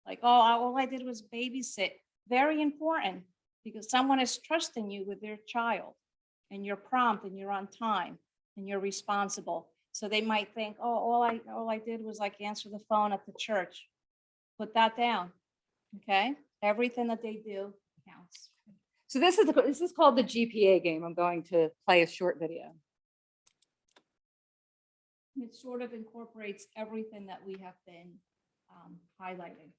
Like, oh, all I did was babysit. Very important, because someone is trusting you with their child, and you're prompt and you're on time and you're responsible. So they might think, oh, all I did was like answer the phone at the church. Put that down. Okay, everything that they do counts. So this is called the GPA game. I'm going to play a short video. It sort of incorporates everything that we have been highlighting.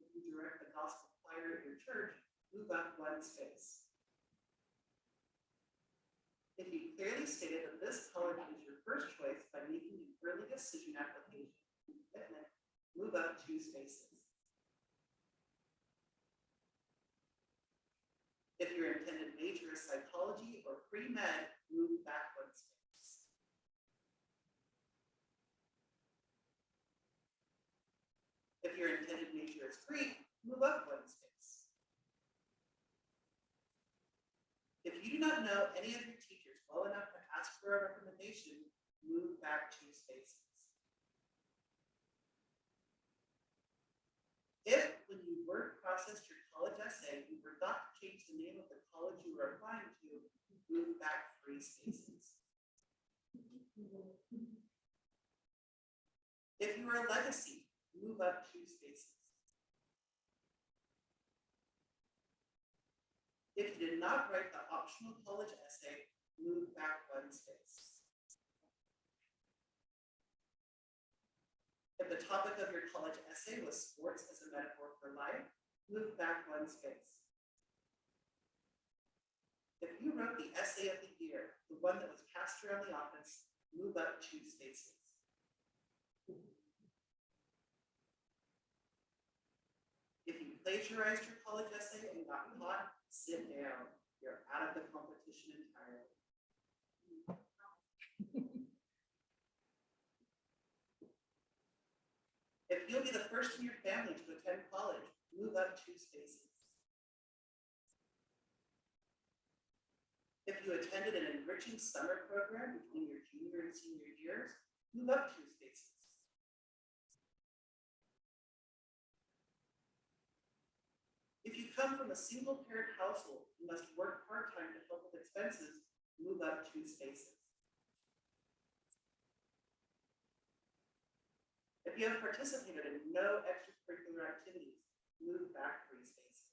If you direct the gospel choir at your church, move up 1 space. If you clearly stated that this college is your first choice by making an early decision application and commitment, move up 2 spaces. If your intended major is psychology or pre-med, move back 1 space. If your intended major is Greek, move up 1 space. If you do not know any of your teachers well enough to ask for a recommendation, move back 2 spaces. If, when you word processed your college essay, you forgot to change the name of the college you were applying to, move back 3 spaces. If you are a legacy, move up 2 spaces. If you did not write the optional college essay, move back 1 space. If the topic of your college essay was sports as a metaphor for life, move back 1 space. If you wrote the essay of the year, the one that was passed around the office, move up 2 spaces. If you plagiarized your college essay and got caught, sit down. You're out of the competition entirely. If you'll be the first in your family to attend college, move up 2 spaces. If you you attended an enriching summer program between your junior and senior years, move up 2 spaces. If you come from a single parent household and must work part-time to help with expenses, move up 2 spaces. If you have participated in no extracurricular activities, move back 3 spaces.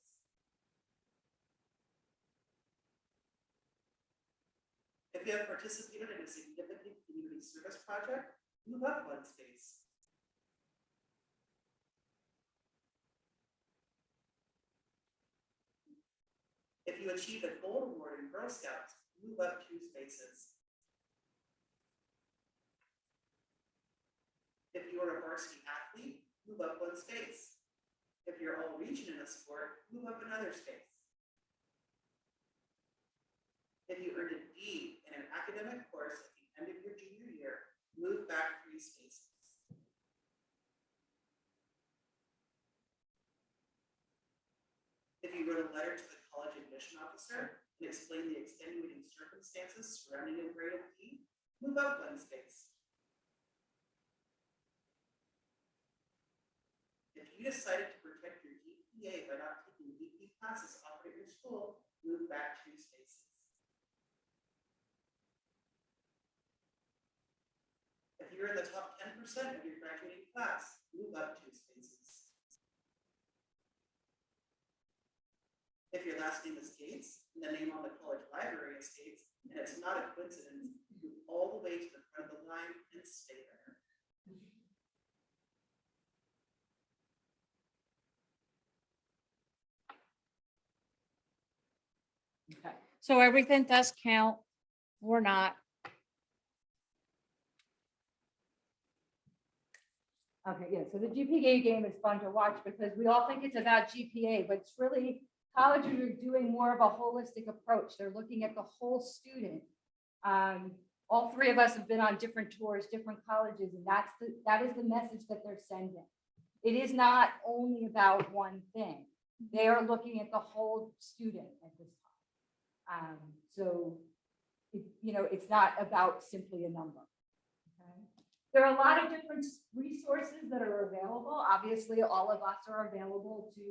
If you have participated in a significant community service project, move up 1 space. If you achieved a gold award in Girl Scouts, move up 2 spaces. If you are a varsity athlete, move up 1 space. If you're all region in a sport, move up another space. If you earned a D in an academic course at the end of your junior year, move back 3 spaces. If you wrote a letter to the college admission officer and explained the extenuating circumstances surrounding a grade of D, move up 1 space. If you decided to protect your GPA by not taking weekly classes offered at your school, move back 2 spaces. If you're in the top 10% of your graduating class, move up 2 spaces. If your last name is Gates and the name on the college library is Gates, and it's not a coincidence, move all the way to the front of the line and stay there. Okay. So everything does count or not. Okay, yeah, so the GPA game is fun to watch because we all think it's about GPA, but it's really, colleges are doing more of a holistic approach. They're looking at the whole student. All 3 of us have been on different tours, different colleges, and that is the message that they're sending. It is not only about one thing. They are looking at the whole student at this time. So, it's not about simply a number. Okay? There are a lot of different resources that are available. Obviously, all of us are available to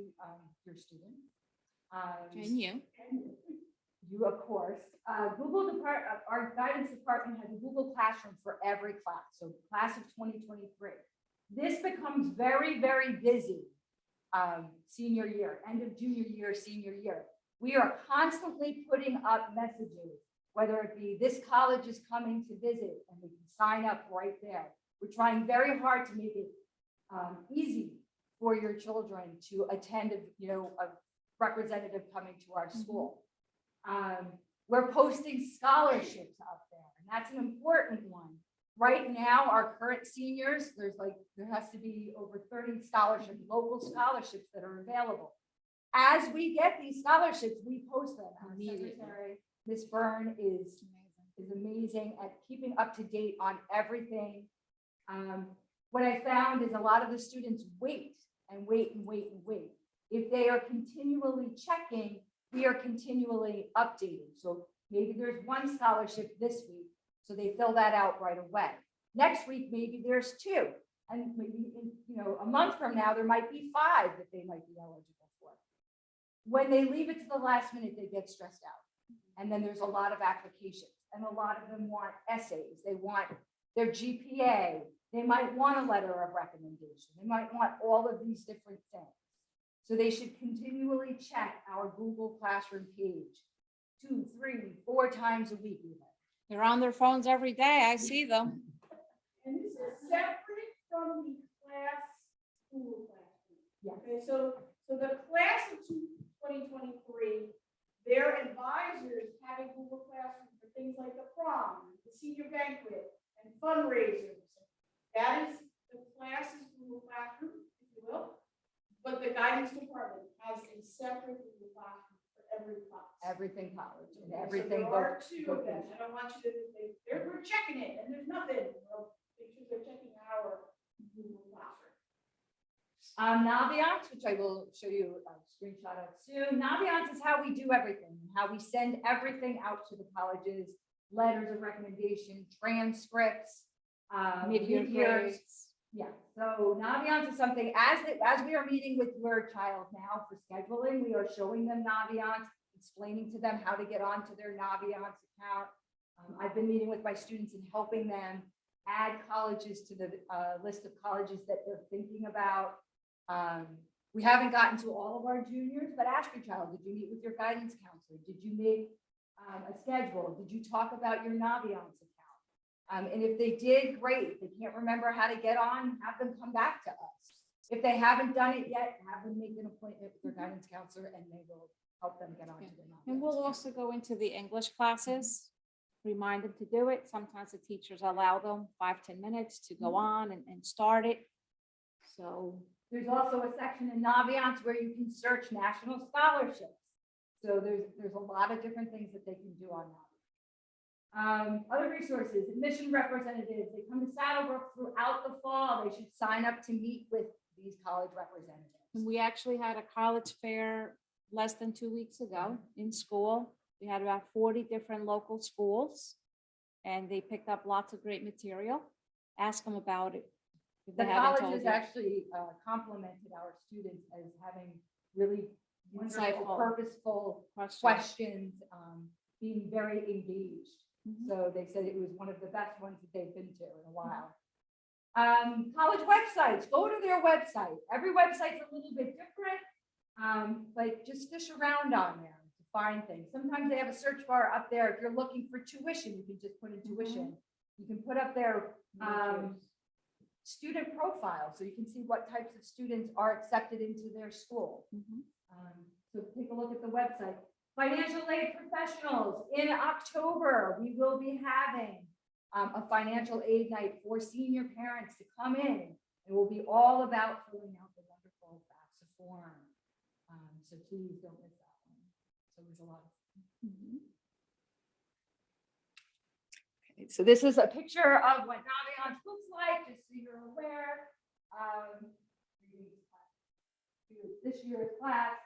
your students. And you? You, of course. Our guidance department has a Google Classroom for every class. So class of 2023. This becomes very, very busy senior year, end of junior year, senior year. We are constantly putting up messages, whether it be this college is coming to visit and we can sign up right there. We're trying very hard to make it easy for your children to attend, a representative coming to our school. We're posting scholarships up there, and that's an important one. Right now, our current seniors, there has to be over 30 scholarships, local scholarships that are available. As we get these scholarships, we post them. Our secretary, Ms. Byrne, is amazing at keeping up to date on everything. What I found is a lot of the students wait and wait and wait and wait. If they are continually checking, we are continually updating. So maybe there's 1 scholarship this week, so they fill that out right away. Next week, maybe there's 2. And maybe a month from now, there might be 5 that they might be eligible for. When they leave it to the last minute, they get stressed out. And then there's a lot of applications, and a lot of them want essays. They want their GPA. They might want a letter of recommendation. They might want all of these different things. So they should continually check our Google Classroom page 2, 3, 4 times a week even. They're on their phones every day. I see them. And this is separate from the class school classroom. Yeah. Okay, so the class of 2023, their advisors having Google Classroom for things like the prom, the senior banquet, and fundraisers. That is the class's Google Classroom, if you will. But the guidance department has a separate Google Classroom for every class. Everything college and So everything. there are 2 of them. I don't want you to think we're checking it and there's nothing. Well, make sure they're checking our Google Classroom. Naviance, which I will show you a screenshot of soon. Naviance is how we do everything, how we send everything out to the colleges, letters of recommendation, transcripts, Mid-year mid-years. grades. Yeah, so Naviance is something, as we are meeting with your child now for scheduling, we are showing them Naviance, explaining to them how to get onto their Naviance account. I've been meeting with my students and helping them add colleges to the list of colleges that they're thinking about. We haven't gotten to all of our juniors, but ask your child, did you meet with your guidance counselor? Did you make a schedule? Did you talk about your Naviance account? And if they did, great. If they can't remember how to get on, have them come back to us. If they haven't done it yet, have them make an appointment with their guidance counselor and they will help them get onto their Naviance. And we'll also go into the English classes, remind them to do it. Sometimes the teachers allow them 5-10 minutes to go on and start it. So There's also a section in Naviance where you can search national scholarships. So there's a lot of different things that they can do on Naviance. Other resources, admission representatives, they come to Saddlebrook throughout the fall. They should sign up to meet with these college representatives. and we actually had a college fair less than 2 weeks ago in school. We had about 40 different local schools and they picked up lots of great material. Ask them about it. If The they haven't told colleges you. actually complimented our students as having really wonderful, Insightful. purposeful questions, being very engaged. Mhm. So they said it was one of the best ones that they've been to in a while. College websites, go to their website. Every website's a little bit different. Like just fish around on there to find things. Sometimes they have a search bar up there. If you're looking for tuition, you can just put in tuition. You can put up their student profile, so you can see what types of students are accepted into their school. Mhm. So take a look at the website. Financial aid professionals, in October, we will be having a financial aid night for senior parents to come in. It will be all about filling out the wonderful FAFSA form. So please don't miss that one. So there's a lot of. Mhm. Okay, so this is a picture of what Naviance looks like, just so you're aware. This year's class,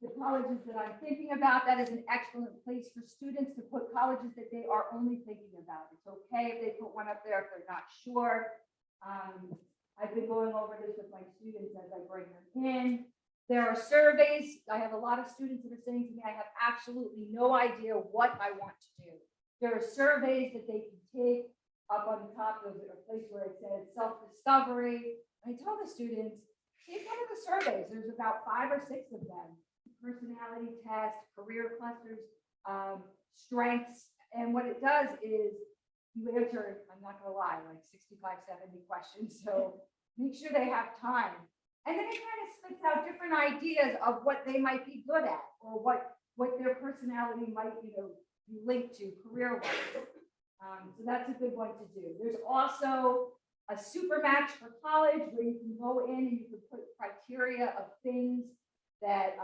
the colleges that I'm thinking about, that is an excellent place for students to put colleges that they are only thinking about. It's okay if they put one up there if they're not sure. I've been going over this with my students as I bring them in. There are surveys. I have a lot of students that are saying to me, I have absolutely no idea what I want to do. There are surveys that they can take up on the top of a place where it says self-discovery. I tell the students, take one of the surveys. There's about 5 or 6 of them. Personality test, career clusters, strengths. And what it does is you answer, I'm not gonna lie, like 65, 70 questions. So make sure they have time. And then it kind of spits out different ideas of what they might be good at or what their personality might, be linked to career-wise. So that's a good one to do. There's also a super match for college where you can go in and you can put criteria of things that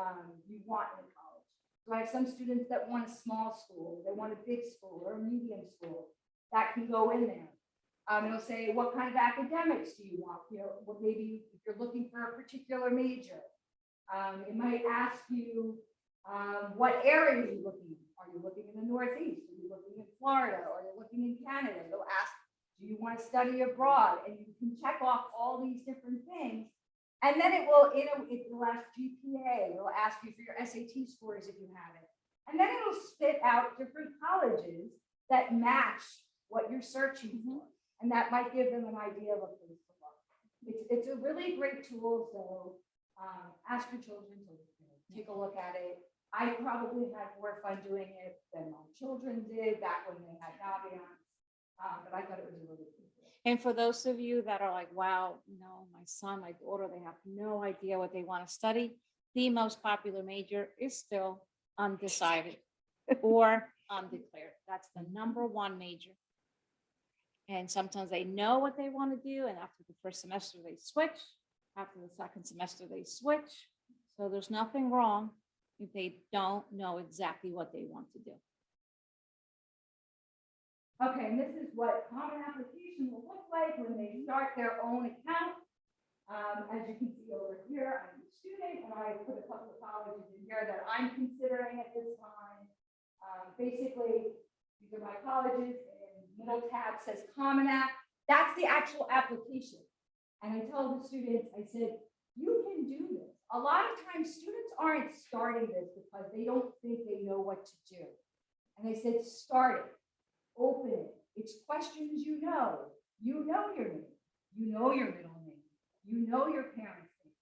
you want in college. So I have some students that want a small school, they want a big school or a medium school. That can go in there. It'll say, what kind of academics do you want? What maybe if you're looking for a particular major. It might ask you, what area are you looking in? Are you looking in the Northeast? Are you looking in Florida? Or are you looking in Canada? It'll ask, do you want to study abroad? And you can check off all these different things. And then it will ask GPA, it'll ask you for your SAT scores if you have it. And then it'll spit out different colleges that match what you're searching for. And that might give them an idea of a place to look. It's a really great tool, so ask your children to take a look at it. I probably had more fun doing it than my children did back when they had Naviance, but I thought it was a really cool. And for those of you that are like, wow, my son, my daughter, they have no idea what they want to study. The most popular major is still undecided or undeclared. That's the #1 major. And sometimes they know what they want to do. And after the first semester, they switch. After the second semester, they switch. So there's nothing wrong if they don't know exactly what they want to do. Okay, and this is what common application will look like when they start their own account. As you can see over here, I'm a student, and I put a couple of colleges in here that I'm considering at this time. Basically, these are my colleges, and middle tab says Common App. That's the actual application. And I tell the students, I said, you can do this. A lot of times, students aren't starting this because they don't think they know what to do. And I said, start it, open it. It's questions you know. You know your name. You know your middle name. You know your parents' name.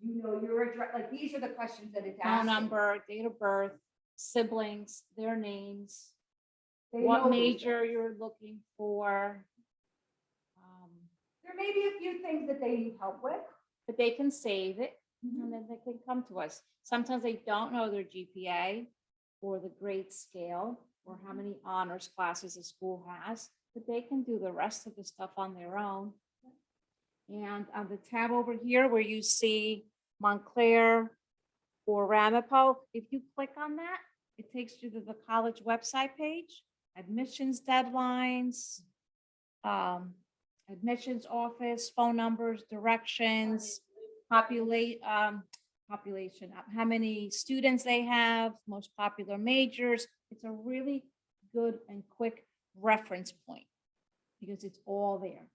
You know your address. Like, these are the questions that it's Phone asking. number, date of birth, siblings, their names, They what know these major things. you're looking for. There may be a few things that they need help with. But they can save it and then they can come to us. Sometimes they don't know their GPA or the grade scale or how many honors classes a school has, but they can do the rest of the stuff on their own. And on the tab over here where you see Montclair or Ramapo, if you click on that, it takes you to the college website page, admissions deadlines, admissions office, phone numbers, directions, population, how many students they have, most popular majors. It's a really good and quick reference point because it's all there.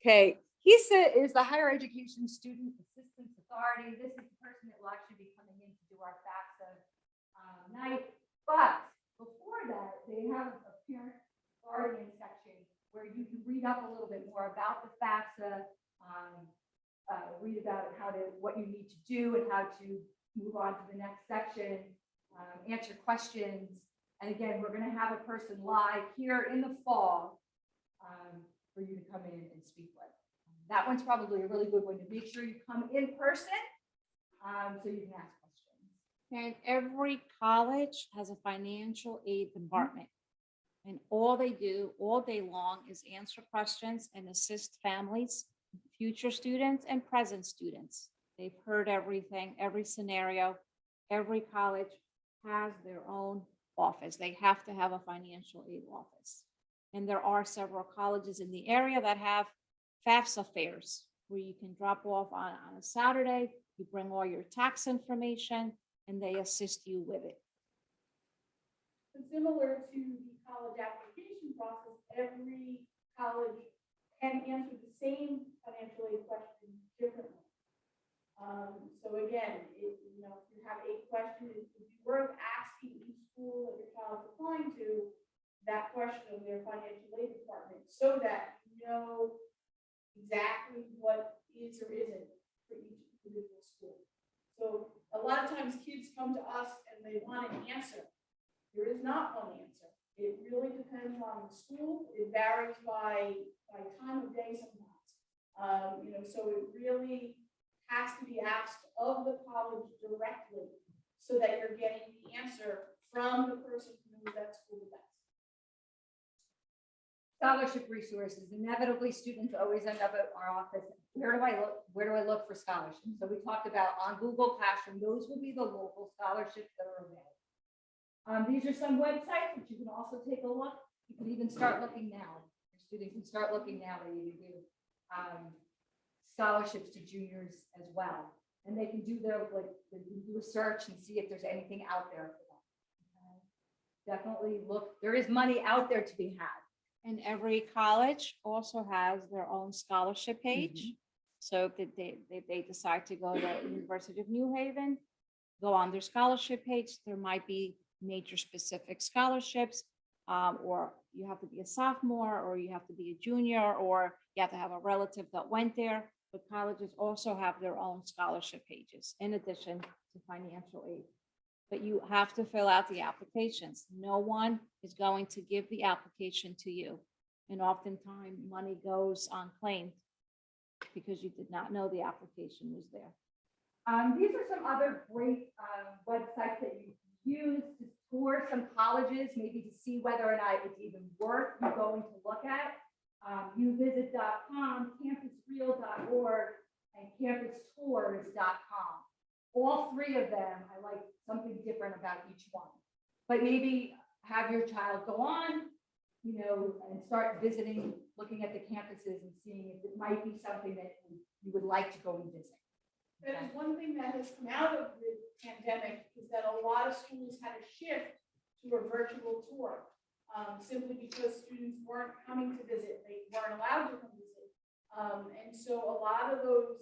Okay, HESA is the Higher Education Student Assistance Authority. This is the person that will actually be coming in to do our FAFSA night. But before that, they have a parent guardian section where you can read up a little bit more about the FAFSA, read about what you need to do and how to move on to the next section, answer questions. And again, we're going to have a person live here in the fall for you to come in and speak with. That one's probably a really good one to make sure you come in person so you can ask questions. And every college has a financial aid department. And all they do all day long is answer questions and assist families, future students and present students. They've heard everything, every scenario. Every college has their own office. They have to have a financial aid office. And there are several colleges in the area that have FAFSA fairs where you can drop off on a Saturday, you bring all your tax information, and they assist you with it. Similar to the college application process, every college can answer the same financial aid question differently. So again, if you have a question, it would be worth asking each school that your child's applying to that question of their financial aid department so that you know exactly what is or isn't for each individual school. So a lot of times kids come to us and they want an answer. There is not one answer. It really depends on the school. It varies by time of day sometimes. So it really has to be asked of the college directly so that you're getting the answer from the person who knows that school the best. Scholarship resources. Inevitably, students always end up at our office. Where do I look? Where do I look for scholarships? So we talked about on Google Classroom, those will be the local scholarships that are available. These are some websites that you can also take a look. You can even start looking now. Your students can start looking now. They even do scholarships to juniors as well. And they can do they can do a search and see if there's anything out there for them. Okay. Definitely look. There is money out there to be had. And every college also has their own scholarship page. So if they decide to go to University of New Haven, go on their scholarship page, there might be major specific scholarships, or you have to be a sophomore, or you have to be a junior, or you have to have a relative that went there. But colleges also have their own scholarship pages in addition to financial aid. But you have to fill out the applications. No one is going to give the application to you. And oftentimes money goes unclaimed because you did not know the application was there. These are some other great websites that you can use to tour some colleges, maybe to see whether or not it's even worth you going to look at. uvisit.com, campusreal.org, and campustours.com. All three of them, I like something different about each one. But maybe have your child go on, you know, and start visiting, looking at the campuses and seeing if it might be something that you would like to go and visit. That is one thing that has come out of the pandemic, is that a lot of schools had to shift to a virtual tour. Simply because students weren't coming to visit, they weren't allowed to come visit. And so a lot of those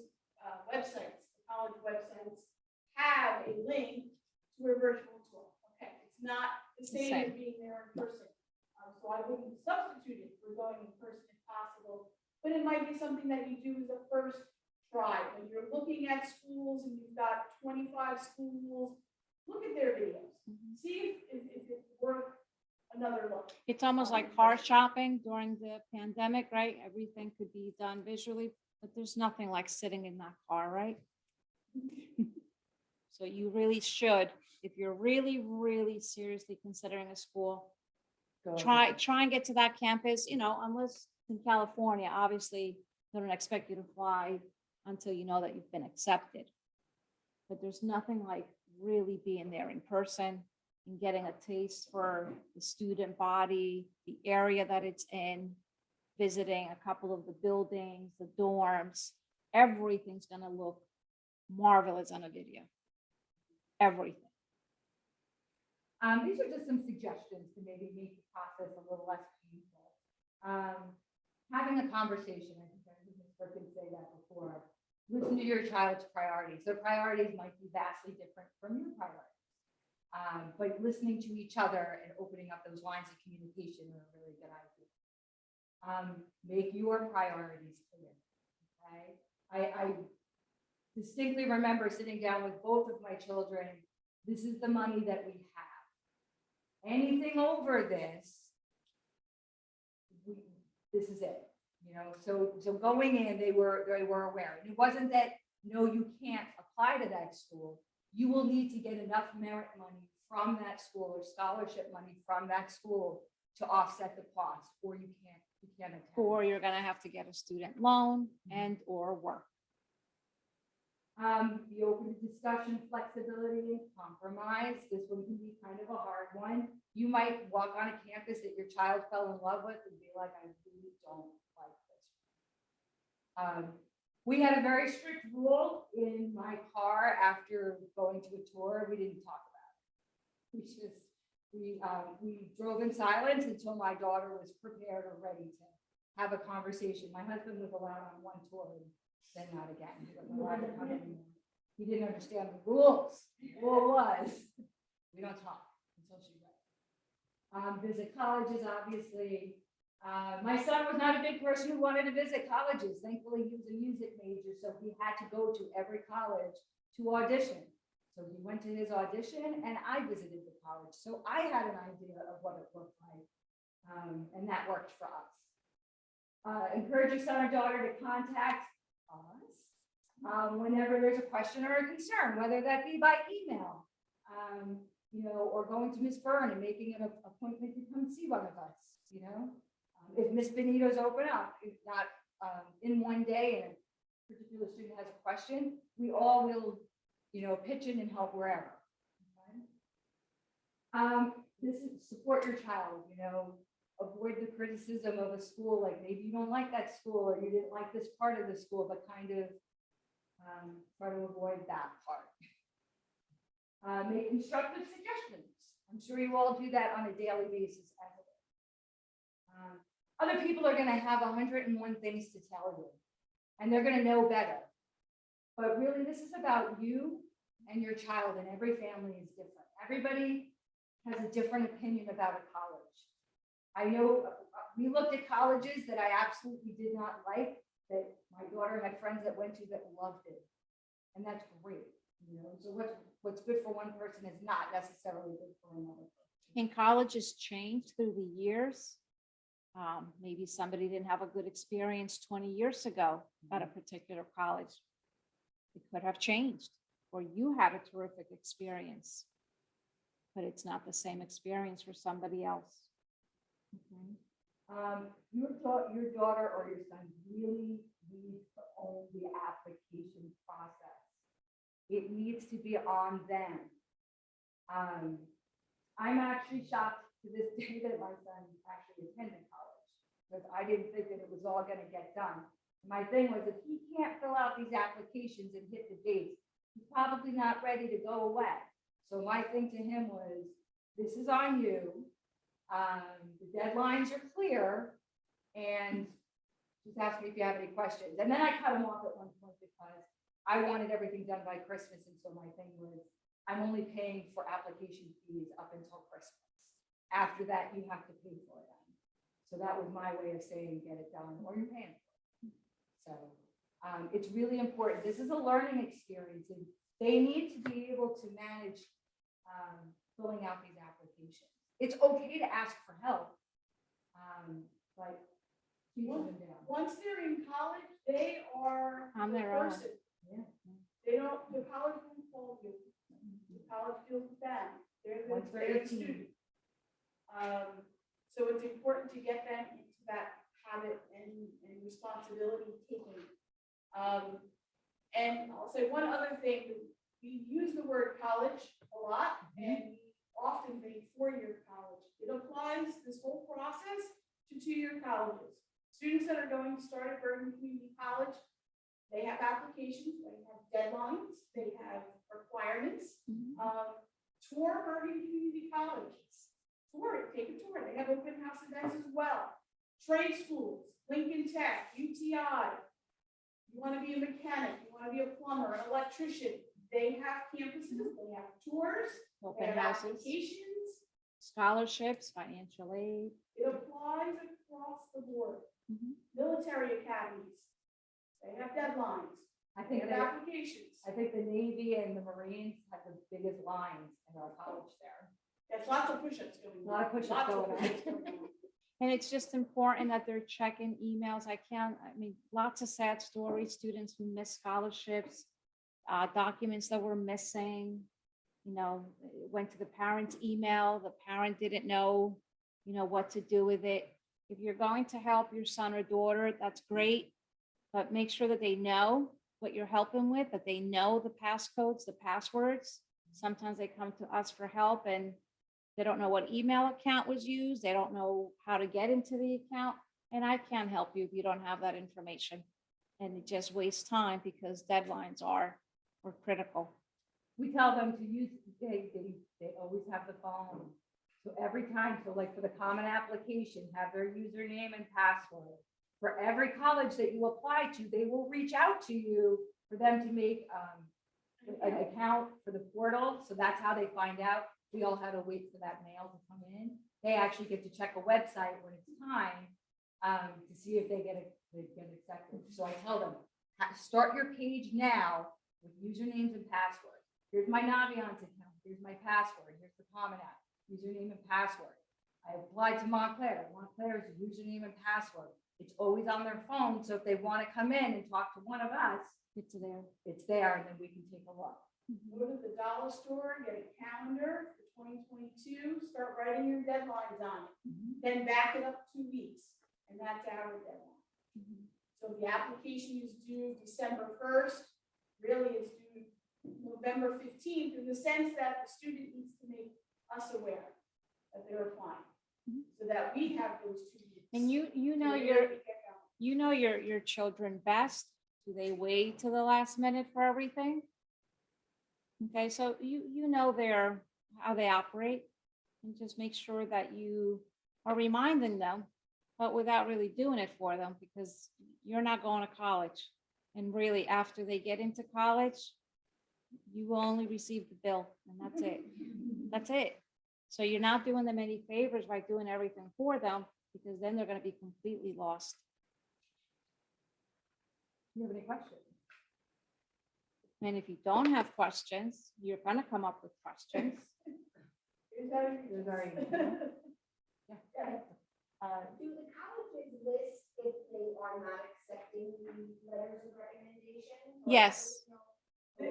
websites, the college websites, have a link to a virtual tour. Okay, it's not the same as being there in person. So I wouldn't substitute it for going in person if possible, but it might be something that you do as a first try. When you're looking at schools and you've got 25 schools, look at their videos. See if it's worth another look. It's almost like car shopping during the pandemic, right? Everything could be done visually, but there's nothing like sitting in that car, right? So you really should, if you're really, really seriously considering a school, try and get to that campus, you know, unless in California, obviously, they don't expect you to fly until you know that you've been accepted. But there's nothing like really being there in person and getting a taste for the student body, the area that it's in, visiting a couple of the buildings, the dorms. Everything's gonna look marvelous on a video. Everything. These are just some suggestions to maybe make the process a little less painful. Having a conversation, I think Ms. Brook did say that before. Listen to your child's priorities. Their priorities might be vastly different from your priorities. But listening to each other and opening up those lines of communication are a really good idea. Make your priorities clear. Okay. I distinctly remember sitting down with both of my children. This is the money that we have. Anything over this, this is it. You know, so going in, they were aware. And it wasn't that, no, you can't apply to that school. You will need to get enough merit money from that school or scholarship money from that school to offset the cost, or you can't attend. Or you're gonna have to get a student loan and or work. Be open to discussion, flexibility, and compromise. This one can be kind of a hard one. You might walk on a campus that your child fell in love with and be like, I really don't like this. We had a very strict rule in my car after going to a tour. We didn't talk about it. We drove in silence until my daughter was prepared or ready to have a conversation. My husband was allowed on one tour and then not again. He wasn't allowed to come anymore. He didn't understand the rules. The rule was, we don't talk until she's ready. Visit colleges, obviously. My son was not a big person who wanted to visit colleges. Thankfully, he was a music major, so he had to go to every college to audition. So he went to his audition and I visited the college. So I had an idea of what it looked like. And that worked for us. Encourage your son or daughter to contact us whenever there's a question or a concern, whether that be by email, you know, or going to Ms. Byrne and making an appointment to come see one of us, you know. If Ms. Benito's open up, if not in one day and a particular student has a question, we all will, you know, pitch in and help wherever. Okay? This is support your child, you know, avoid the criticism of a school, like maybe you don't like that school or you didn't like this part of the school, but kind of try to avoid that part. Make constructive suggestions. I'm sure you all do that on a daily basis. Other people are going to have 101 things to tell you, and they're going to know better. But really, this is about you and your child, and every family is different. Everybody has a different opinion about a college. I know we looked at colleges that I absolutely did not like, that my daughter had friends that went to that loved it. And that's great. You know, so what's good for one person is not necessarily good for another person. And colleges change through the years. Maybe somebody didn't have a good experience 20 years ago at a particular college. It could have changed, or you had a terrific experience, but it's not the same experience for somebody else. Okay. Your daughter or your son really needs to own the application process. It needs to be on them. I'm actually shocked to this day that my son actually attended college. Because I didn't think that it was all gonna get done. My thing was, if he can't fill out these applications and hit the dates, he's probably not ready to go away. So my thing to him was, this is on you. The deadlines are clear, and just ask me if you have any questions. And then I cut him off at one point because I wanted everything done by Christmas, and so my thing was, I'm only paying for application fees up until Christmas. After that, you have to pay for them. So that was my way of saying, get it done, or you're paying for it. So it's really important. This is a learning experience, and they need to be able to manage filling out these applications. It's okay to ask for help, but keep them down. Once they're in college, they are On the their own. person. Yeah. They don't, the college won't call you. The college deals with them. They're Once the they're student. 18. So it's important to get them into that habit and responsibility taking. And I'll say one other thing, we use the word college a lot, and we often think four-year college. It applies, this whole process, to two-year colleges. Students that are going to start at Bergen Community College, they have applications, they have deadlines, they have requirements. Tour Bergen Community College. Tour it, take a tour. They have open house events as well. Trade schools, Lincoln Tech, UTI. You want to be a mechanic, you want to be a plumber, an electrician. They have campuses, they have tours, they Open have houses, applications. scholarships, financial aid. It applies across the board. Mhm. Military academies, they have deadlines, I they think have that, applications. I think the Navy and the Marines have the biggest lines in our college there. There's lots of push-ups going on. A lot of push-ups Lots going on. push-ups going on. And it's just important that they're checking emails. I mean, lots of sad stories, students who miss scholarships, documents that were missing, it went to the parent's email, the parent didn't know, what to do with it. If you're going to help your son or daughter, that's great, but make sure that they know what you're helping with, that they know the passcodes, the passwords. Sometimes they come to us for help and they don't know what email account was used. They don't know how to get into the account. And I can't help you if you don't have that information. And it just wastes time because deadlines are critical. We tell them to use, they always have the phone. So every time, so like for the common application, have their username and password. For every college that you apply to, they will reach out to you for them to make an account for the portal. So that's how they find out. We all had to wait for that mail to come in. They actually get to check a website when it's time to see if they get accepted. So I tell them, start your page now with usernames and passwords. Here's my Naviance account. Here's my password. Here's the Common App, username and password. I applied to Montclair. Montclair's username and password. It's always on their phone. So if they want to come in and talk to one of us, It's there. it's there, and then we can take a look. Go to the dollar store, get a calendar for 2022, start writing your deadlines on it. Then back it up 2 weeks, and that's our deadline. So the application is due December 1st, really it's due November 15th, in the sense that the student needs to make us aware that they're applying, so that we have those 2 weeks. And you know your children best. Do they wait to the last minute for everything? Okay, so you know how they operate, and just make sure that you are reminding them, but without really doing it for them, because you're not going to college. And really, after they get into college, you will only receive the bill, and that's it. That's it. So you're not doing them any favors by doing everything for them, because then they're going to be completely lost. Do you have any questions? And if you don't have questions, you're going to come up with questions. There's our email. Do the colleges list if they are not accepting letters of recommendation? Or- Yes.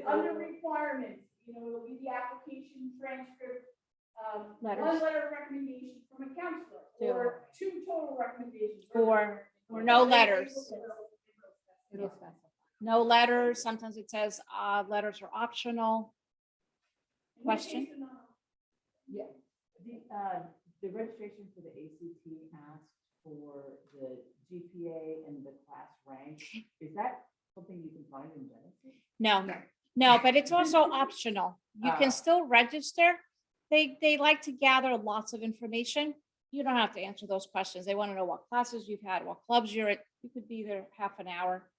Under requirements, it'll be the application transcript, Letters. one letter of recommendation from a counselor, or 2 total recommendations. Or no letters. It'll specify. No letters. Sometimes it says letters are optional. In which Question? case, no. Yeah, The registration for the ACT asked for the GPA and the class rank. Is that something you can find in Genesis? No, but it's also optional. You can Ah. still register. They like to gather lots of information. You don't have to answer those questions. They want to know what classes you've had, what clubs you're at. You could be there half an hour.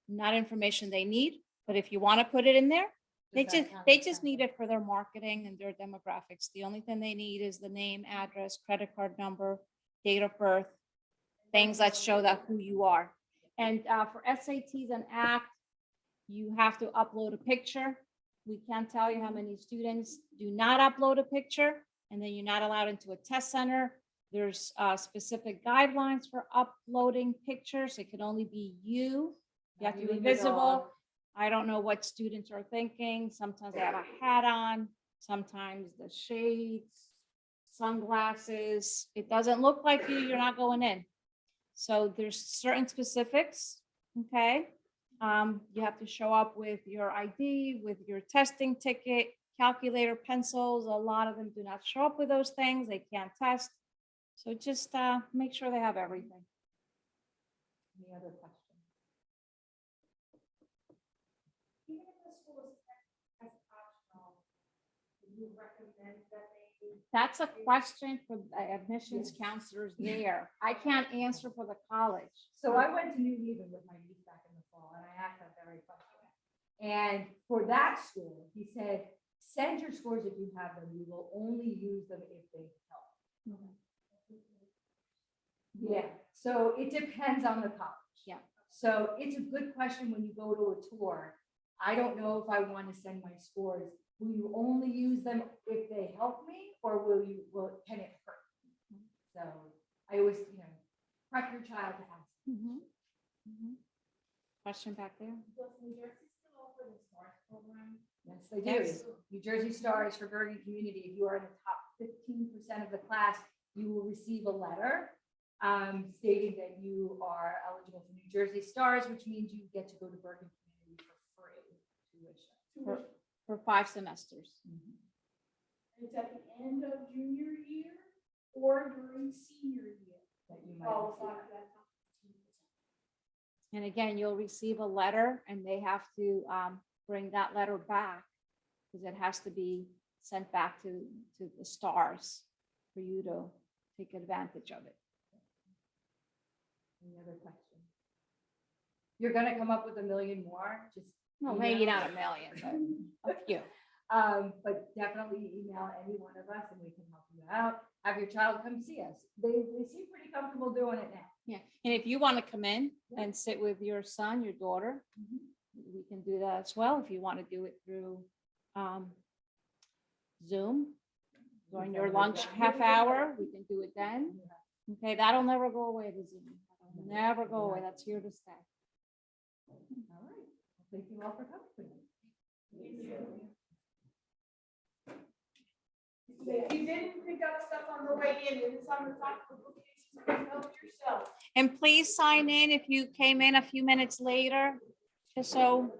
Not information they need, but if you want to put it in there, they just need it for their marketing and their demographics. The only thing they need is the name, address, credit card number, date of birth, things that show that who you are. And for SATs and ACT, you have to upload a picture. We can't tell you how many students do not upload a picture, and then you're not allowed into a test center. There's specific guidelines for uploading pictures. It can only be you. You have to be visible. I don't know what students are thinking. Sometimes they have a hat on, sometimes the shades, sunglasses. It doesn't look like you, you're not going in. So there's certain specifics, okay? You have to show up with your ID, with your testing ticket, calculator, pencils. A lot of them do not show up with those things. They can't test. So just make sure they have everything. Any other questions? Even if the school is as optional, do you recommend that they? That's a question for the admissions counselors there. I can't answer for the college. So I went to New Haven with my niece back in the fall, and I asked that very question. And for that school, he said, send your scores if you have them. We will only use them if they help. Yeah, so it depends on the college. Yeah. So it's a good question when you go to a tour. I don't know if I want to send my scores. Will you only use them if they help me, or can it hurt? So I always, prep your child to ask. Question back there? Does New Jersey still offer the STARS program? Yes, they do. Yes. New Jersey Stars for Bergen Community. If you are in the top 15% of the class, you will receive a letter stating that you are eligible for New Jersey Stars, which means you get to go to Bergen Community for free tuition. For 5 semesters. It's at the end of junior year or during senior year. That you might Qualify receive. for that top 15%. And again, you'll receive a letter and they have to bring that letter back because it has to be sent back to the stars for you to take advantage of it. Any other questions? You're gonna come up with a million more, just. No, email maybe us. not a million, but a few. But definitely email any one of us and we can help you out. Have your child come see us. They seem pretty comfortable doing it now. Yeah, and if you want to come in and sit with your son, your daughter, we can do that as well. If you want to do it through Zoom during your lunch half hour, we can do it then. Okay, that'll never go away, the Zoom. That'll never go away. That's here to stay. All right. Thank you all for coming. If you didn't pick up stuff on the way in, it's on the top of the bookcase, help yourself. And please sign in if you came in a few minutes later, just so